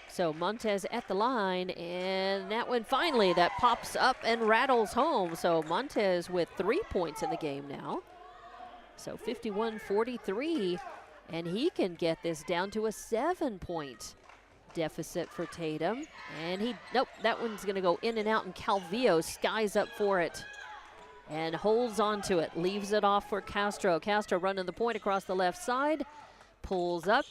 Speaker 1: So Montez at the line, and that one finally that pops up and rattles home. So Montez with 3 points in the game now. So 51-43, and he can get this down to a 7-point deficit for Tatum. And that one's going to go in and out, and Calvillo skies up for it and holds on to it, leaves it off for Castro. Castro running the point across the left side, pulls up,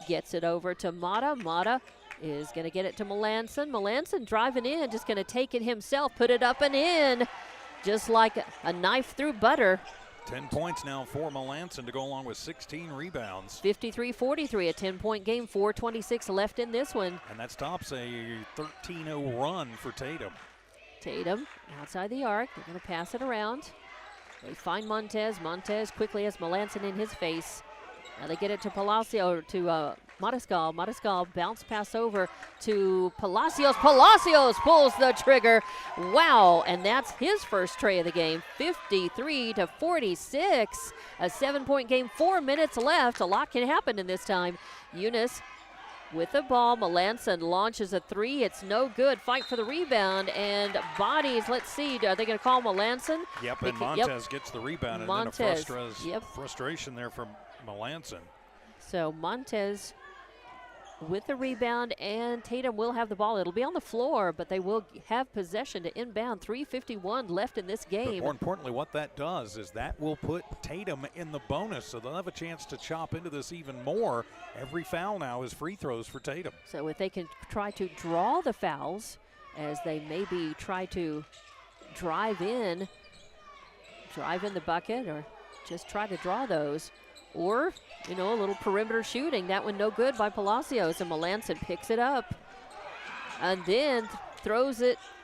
Speaker 1: gets it over to Mata. Mata is going to get it to Melanson. Melanson driving in, just going to take it himself, put it up and in, just like a knife through butter.
Speaker 2: 10 points now for Melanson to go along with 16 rebounds.
Speaker 1: 53-43, a 10-point game, 4:26 left in this one.
Speaker 2: And that stops a 13-0 run for Tatum.
Speaker 1: Tatum outside the arc. They're going to pass it around. They find Montez. Montez quickly has Melanson in his face. Now they get it to Palacio, to Mariscal. Mariscal bounce pass over to Palacios. Palacios pulls the trigger. Wow, and that's his first tray of the game. 53-46, a 7-point game, 4 minutes left. A lot can happen in this time. Eunice with the ball. Melanson launches a 3. It's no good. Fight for the rebound and bodies. Let's see. Are they going to call Melanson?
Speaker 2: Yep, and Montez gets the rebound.
Speaker 1: Montez,
Speaker 2: and then a frustration there from Melanson.
Speaker 1: So Montez with the rebound, and Tatum will have the ball. It'll be on the floor, but they will have possession to inbound. 3:51 left in this game.
Speaker 2: But more importantly, what that does is that will put Tatum in the bonus, so they'll have a chance to chop into this even more. Every foul now is free throws for Tatum.
Speaker 1: So if they can try to draw the fouls, as they maybe try to drive in the bucket, or just try to draw those. Or, a little perimeter shooting. That one no good by Palacios, and Melanson picks it up and then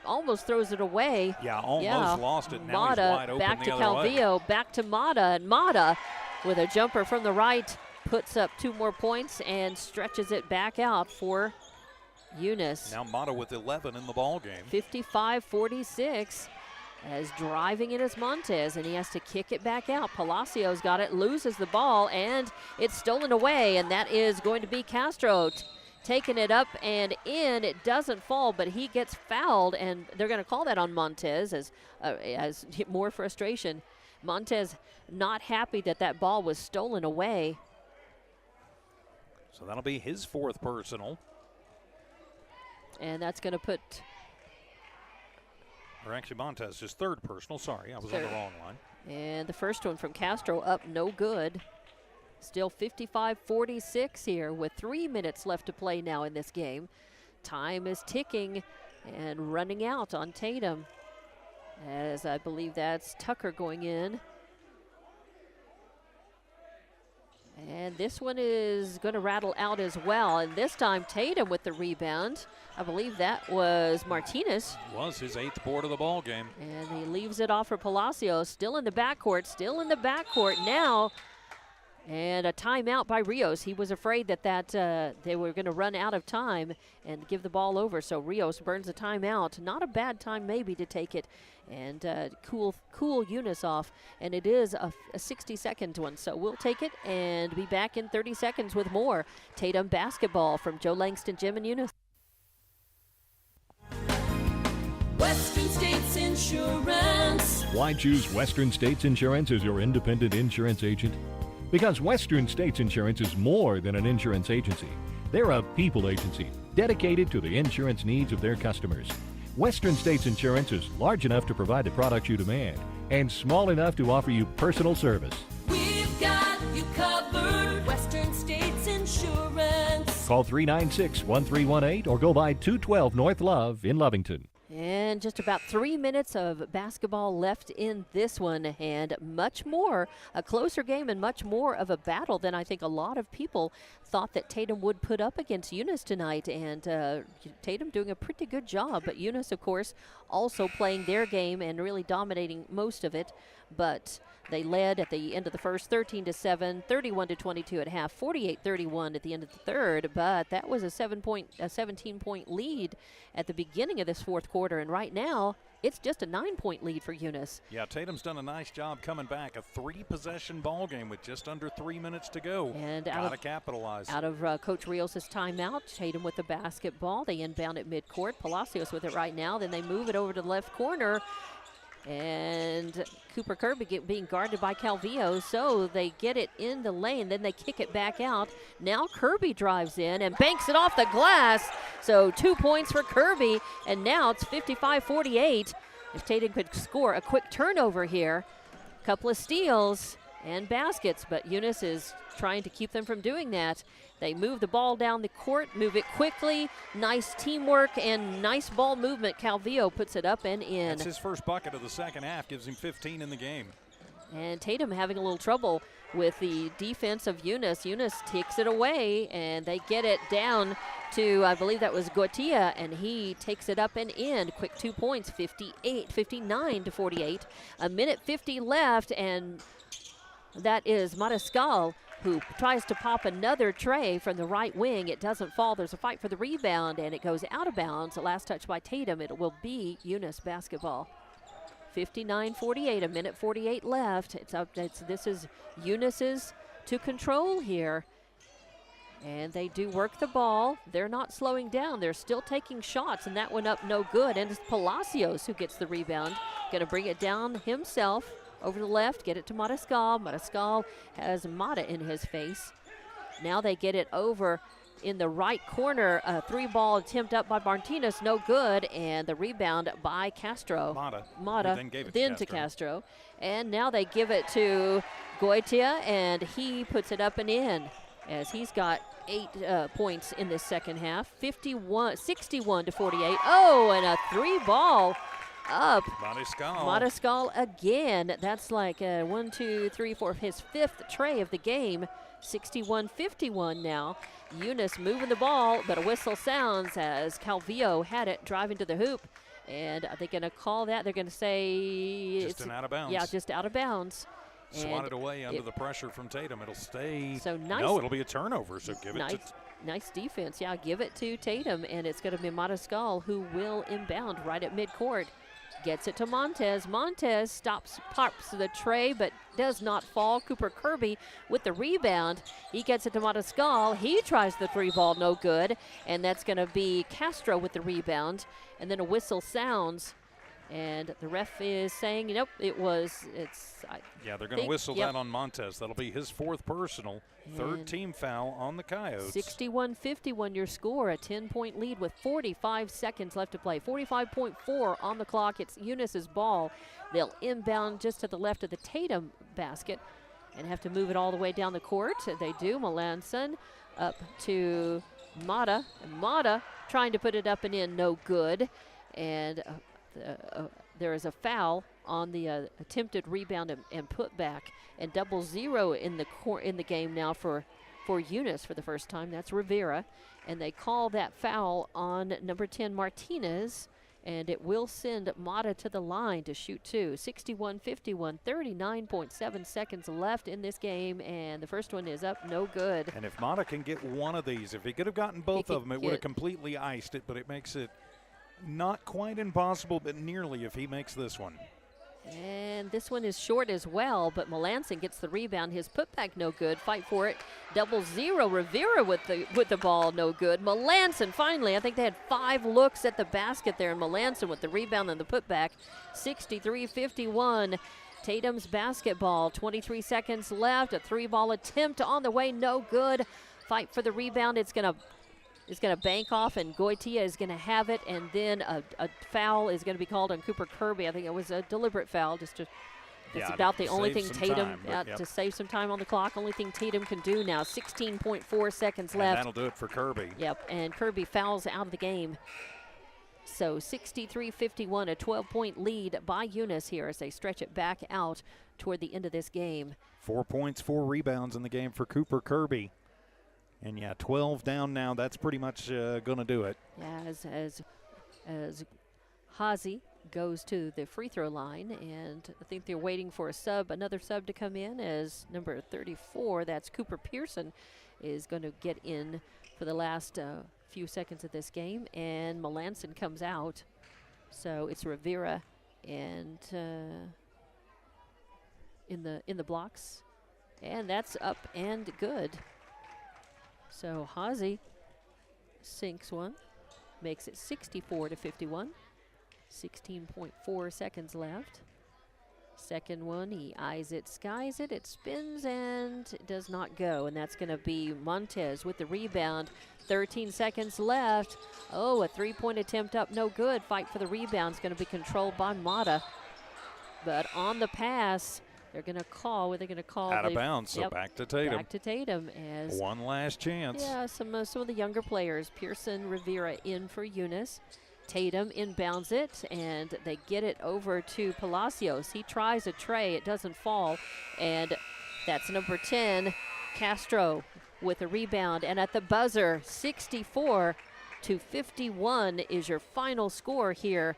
Speaker 1: almost throws it away.
Speaker 2: Yeah, almost lost it. Now
Speaker 1: Mata
Speaker 2: he's wide open
Speaker 1: back
Speaker 2: the
Speaker 1: to
Speaker 2: other
Speaker 1: Calvillo,
Speaker 2: way.
Speaker 1: back to Mata, and Mata with a jumper from the right puts up 2 more points and stretches it back out for Eunice.
Speaker 2: Now Mata with 11 in the ball game.
Speaker 1: 55-46. As driving it is Montez, and he has to kick it back out. Palacios got it, loses the ball, and it's stolen away, and that is going to be Castro taking it up and in. It doesn't fall, but he gets fouled, and they're going to call that on Montez as more frustration. Montez not happy that ball was stolen away.
Speaker 2: So that'll be his 4th personal.
Speaker 1: And that's going to put...
Speaker 2: Or actually, Montez, his 3rd personal. Sorry, I was on the wrong line.
Speaker 1: And the first one from Castro up, no good. Still 55-46 here with 3 minutes left to play now in this game. Time is ticking and running out on Tatum, as I believe that's Tucker going in. And this one is going to rattle out as well. And this time Tatum with the rebound. I believe that was Martinez.
Speaker 2: Was his 8th board of the ball game.
Speaker 1: And he leaves it off for Palacios. Still in the backcourt now. And a timeout by Rios. He was afraid that they were going to run out of time and give the ball over. So Rios burns a timeout. Not a bad time maybe to take it and cool Eunice off. And it is a 60-second one. So we'll take it and be back in 30 seconds with more Tatum basketball from Joe Langston, Jim, and Eunice.
Speaker 6: Western States Insurance.
Speaker 3: Why choose Western States Insurance as your independent insurance agent? Because Western States Insurance is more than an insurance agency. They're a people agency dedicated to the insurance needs of their customers. Western States Insurance is large enough to provide the products you demand and small enough to offer you personal service.
Speaker 6: We've got you covered. Western States Insurance.
Speaker 3: Call 396-1318 or go by 212 North Love in Lovington.
Speaker 1: And just about 3 minutes of basketball left in this one, and much more, a closer game and much more of a battle than I think a lot of people thought that Tatum would put up against Eunice tonight. And Tatum doing a pretty good job, but Eunice, of course, also playing their game and really dominating most of it. But they led at the end of the first 13-7, 31-22 at half, 48-31 at the end of the third. But that was a 17-point lead at the beginning of this fourth quarter. And right now, it's just a 9-point lead for Eunice.
Speaker 2: Yeah, Tatum's done a nice job coming back. A 3-possession ball game with just under 3 minutes to go.
Speaker 1: And
Speaker 2: gotta capitalize.
Speaker 1: Out of Coach Rios' timeout, Tatum with the basketball. They inbound at midcourt. Palacios with it right now. Then they move it over to the left corner. And Cooper Kirby being guarded by Calvillo, so they get it in the lane, then they kick it back out. Now Kirby drives in and banks it off the glass, so 2 points for Kirby, and now it's 55-48. If Tatum could score a quick turnover here, a couple of steals and baskets, but Eunice is trying to keep them from doing that. They move the ball down the court, move it quickly. Nice teamwork and nice ball movement. Calvillo puts it up and in.
Speaker 2: That's his first bucket of the second half, gives him 15 in the game.
Speaker 1: And Tatum having a little trouble with the defense of Eunice. Eunice takes it away, and they get it down to, I believe that was Gautier, and he takes it up and in. Quick 2 points, 59-48. A minute 50 left, and that is Mariscal, who tries to pop another tray from the right wing. It doesn't fall. There's a fight for the rebound, and it goes out of bounds. The last touch by Tatum. It will be Eunice basketball. 59-48, a minute 48 left. This is Eunice's to control here. And they do work the ball. They're not slowing down. They're still taking shots, and that went up no good. And it's Palacios who gets the rebound. Going to bring it down himself. Over the left, get it to Mariscal. Mariscal has Mata in his face. Now they get it over in the right corner. A 3-ball attempt up by Martinez, no good. And the rebound by Castro.
Speaker 2: Mata then gave it
Speaker 1: to Castro. And now they give it to Gautier, and he puts it up and in as he's got 8 points in this second half. 61-48. Oh, and a 3-ball. Up. Mariscal again. That's like 1, 2, 3, 4, his 5th tray of the game. 61-51 now. Eunice moving the ball, but a whistle sounds as Calvillo had it driving to the hoop. And are they going to call that? They're going to say
Speaker 2: just an out of bounds.
Speaker 1: Yeah, just out of bounds.
Speaker 2: Swatted away under the pressure from Tatum. It'll stay.
Speaker 1: So nice.
Speaker 2: No, it'll be a turnover. So give it to.
Speaker 1: Nice defense. Yeah, give it to Tatum, and it's going to be Mariscal who will inbound right at midcourt. Gets it to Montez. Montez pops the tray, but does not fall. Cooper Kirby with the rebound. He gets it to Mariscal. He tries the 3-ball, no good. And that's going to be Castro with the rebound. And then a whistle sounds. And the ref is saying, nope, they're going
Speaker 2: to whistle that on Montez. That'll be his 4th personal. 3rd team foul on the Coyotes.
Speaker 1: 61-51 your score, a 10-point lead with 45 seconds left to play. 45.4 on the clock. It's Eunice's ball. They'll inbound just to the left of the Tatum basket and have to move it all the way down the court. They do. Melanson up to Mata. And Mata trying to put it up and in, no good. And there is a foul on the attempted rebound and put back, and double zero in the game now for Eunice for the first time. That's Rivera, and they call that foul on number 10 Martinez, and it will send Mata to the line to shoot two. 61-51, 39.7 seconds left in this game, and the first one is up, no good.
Speaker 2: And if Mata can get one of these, if he could have gotten both of them, it would have completely iced it, but it makes it not quite impossible, but nearly if he makes this one.
Speaker 1: And this one is short as well, but Melanson gets the rebound. His putback no good. Fight for it. Double zero. Rivera with the ball no good. Melanson finally, I think they had 5 looks at the basket there, and Melanson with the rebound and the putback. 63-51. Tatum's basketball. 23 seconds left. A 3-ball attempt on the way, no good. Fight for the rebound. It's going to bank off, and Goitia is going to have it, and then a foul is going to be called on Cooper Kirby. I think it was a deliberate foul, just about the only thing Tatum, to save some time on the clock. Only thing Tatum can do now. 16.4 seconds left.
Speaker 2: And that'll do it for Kirby.
Speaker 1: Yep, and Kirby fouls out of the game. So 63-51, a 12-point lead by Eunice here as they stretch it back out toward the end of this game.
Speaker 2: 4 points, 4 rebounds in the game for Cooper Kirby. And 12 down now. That's pretty much going to do it.
Speaker 1: Yeah, as Hazy goes to the free throw line, and I think they're waiting for another sub to come in as number 34, that's Cooper Pearson, is going to get in for the last few seconds of this game, and Melanson comes out. So it's Rivera and in the blocks, and that's up and good. So Hazy sinks one, makes it 64-51. 16.4 seconds left. Second one, he eyes it, skies it, it spins, and it does not go. And that's going to be Montez with the rebound. 13 seconds left. Oh, a 3-point attempt up, no good. Fight for the rebound is going to be controlled by Mata. But on the pass, they're going to call. What are they going to call?
Speaker 2: Out of bounds, so back to Tatum.
Speaker 1: Back to Tatum as
Speaker 2: one last chance.
Speaker 1: Yeah, some of the younger players. Pearson, Rivera in for Eunice. Tatum inbounds it, and they get it over to Palacios. He tries a tray. It doesn't fall, and that's number 10, Castro, with a rebound. And at the buzzer, 64-51 is your final score here.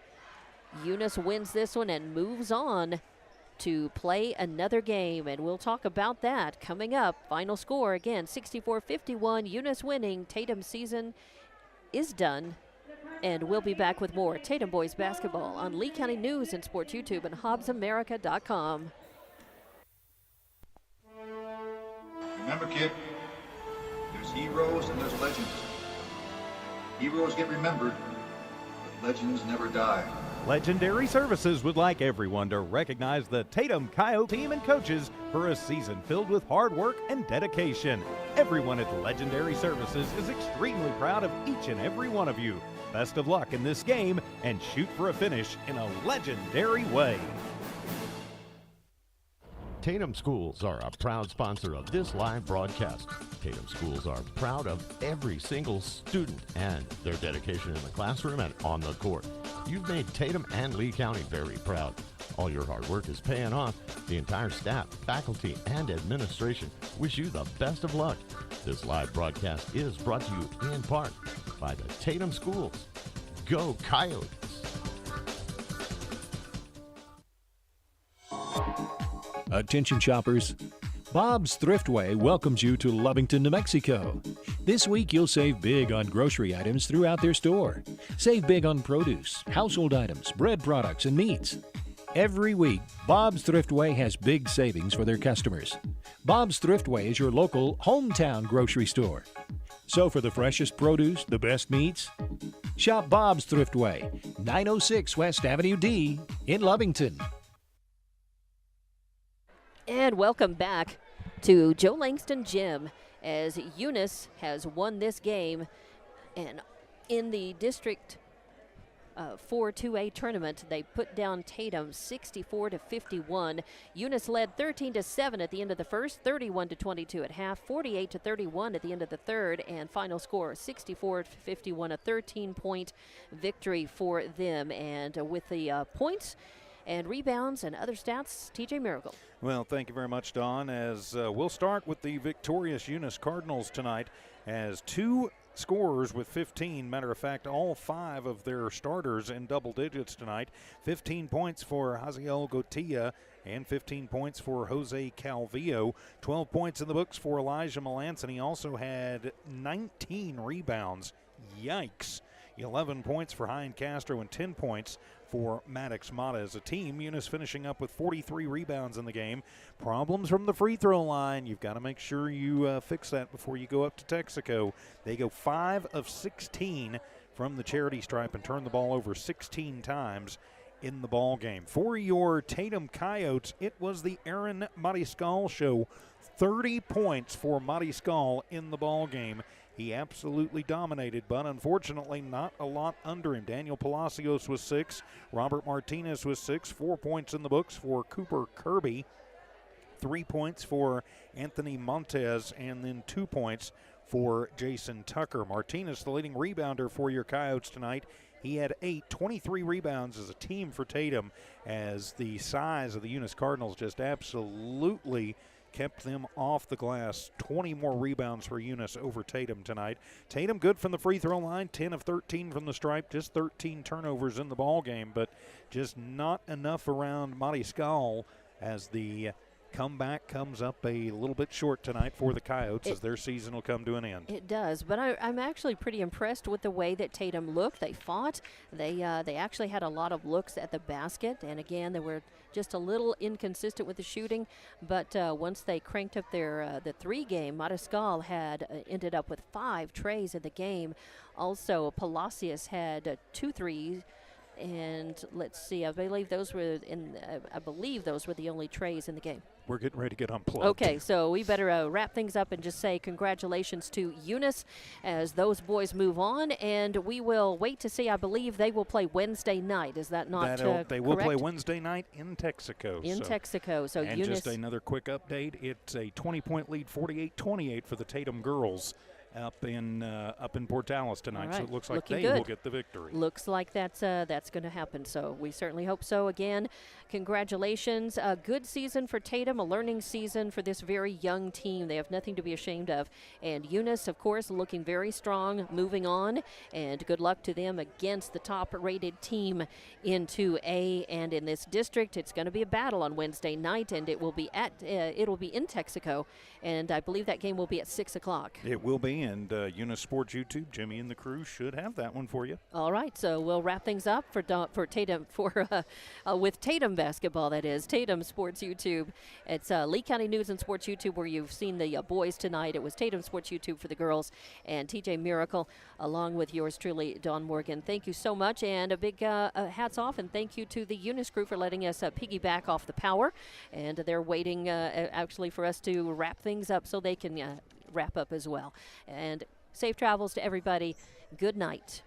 Speaker 1: Eunice wins this one and moves on to play another game, and we'll talk about that coming up. Final score again, 64-51, Eunice winning. Tatum's season is done, and we'll be back with more Tatum boys basketball on Lee County News and Sports YouTube and HobbsAmerica.com.
Speaker 7: Remember, kid, there's heroes and there's legends. Heroes get remembered, but legends never die.
Speaker 9: Legendary Services would like everyone to recognize the Tatum Coyote team and coaches for a season filled with hard work and dedication. Everyone at Legendary Services is extremely proud of each and every one of you. Best of luck in this game, and shoot for a finish in a legendary way.
Speaker 8: Tatum Schools are a proud sponsor of this live broadcast. Tatum Schools are proud of every single student and their dedication in the classroom and on the court. You've made Tatum and Lee County very proud. All your hard work is paying off. The entire staff, faculty, and administration wish you the best of luck. This live broadcast is brought to you in part by the Tatum Schools. Go Coyotes!
Speaker 3: Attention shoppers, Bob's Thriftway welcomes you to Lovington, New Mexico. This week you'll save big on grocery items throughout their store. Save big on produce, household items, bread products, and meats. Every week, Bob's Thriftway has big savings for their customers. Bob's Thriftway is your local hometown grocery store. So for the freshest produce, the best meats, shop Bob's Thriftway, 906 West Avenue D in Lovington.
Speaker 1: And welcome back to Joe Langston Gym as Eunice has won this game. And in the district 4 2A tournament. They put down Tatum 64-51. Eunice led 13-7 at the end of the first, 31-22 at half, 48-31 at the end of the third, and final score 64-51, a 13-point victory for them. And with the points and rebounds and other stats, TJ Miracle.
Speaker 2: Well, thank you very much, Don. As we'll start with the victorious Eunice Cardinals tonight, as 2 scorers with 15. Matter of fact, all 5 of their starters in double digits tonight. 15 points for Haziel Gotia and 15 points for Jose Calvillo. 12 points in the books for Elijah Melanson. He also had 19 rebounds. Yikes. 11 points for Hein Castro and 10 points for Maddox Mata. As a team, Eunice finishing up with 43 rebounds in the game. Problems from the free throw line. You've got to make sure you fix that before you go up to Texaco. They go 5 of 16 from the charity stripe and turn the ball over 16 times in the ball game. For your Tatum Coyotes, it was the Aaron Mariscal show. 30 points for Mariscal in the ball game. He absolutely dominated, but unfortunately not a lot under him. Daniel Palacios was 6. Robert Martinez was 6. 4 points in the books for Cooper Kirby. 3 points for Anthony Montez, and then 2 points for Jason Tucker. Martinez, the leading rebounder for your Coyotes tonight. He had 23 rebounds as a team for Tatum, as the size of the Eunice Cardinals just absolutely kept them off the glass. 20 more rebounds for Eunice over Tatum tonight. Tatum good from the free throw line, 10 of 13 from the stripe, just 13 turnovers in the ball game, but just not enough around Mariscal as the comeback comes up a little bit short tonight for the Coyotes as their season will come to an end.
Speaker 1: It does, but I'm actually pretty impressed with the way that Tatum looked. They fought. They actually had a lot of looks at the basket, and again, they were just a little inconsistent with the shooting, but once they cranked up their the 3 game, Mariscal had ended up with 5 trays in the game. Also, Palacios had 2 threes. And let's see, I believe those were the only trays in the game.
Speaker 2: We're getting ready to get unplugged.
Speaker 1: Okay, so we better wrap things up and just say congratulations to Eunice as those boys move on, and we will wait to see. I believe they will play Wednesday night. Is that not correct?
Speaker 2: They will play Wednesday night in Texaco.
Speaker 1: Texaco. So
Speaker 2: and
Speaker 1: Eunice,
Speaker 2: just another quick update, it's a 20-point lead, 48-28 for the Tatum girls up in Portales tonight.
Speaker 1: Right.
Speaker 2: So it looks like
Speaker 1: Looking
Speaker 2: they
Speaker 1: good.
Speaker 2: will get the victory.
Speaker 1: Looks like that's going to happen. So we certainly hope so. Again, congratulations. A good season for Tatum, a learning season for this very young team. They have nothing to be ashamed of. And Eunice, of course, looking very strong, moving on. And good luck to them against the top-rated team in 2A. And in this district, it's going to be a battle on Wednesday night, and it will be in Texaco. And I believe that game will be at 6 o'clock.
Speaker 2: It will be, and Eunice Sports YouTube, Jimmy and the crew should have that one for you.
Speaker 1: All right, so we'll wrap things up for Tatum with Tatum basketball. That is Tatum Sports YouTube. It's Lee County News and Sports YouTube, where you've seen the boys tonight. It was Tatum Sports YouTube for the girls, and TJ Miracle, along with yours truly, Dawn Morgan. Thank you so much, and a big hats off, and thank you to the Eunice crew for letting us piggyback off the power, and they're waiting actually for us to wrap things up so they can wrap up as well. And safe travels to everybody. Good night.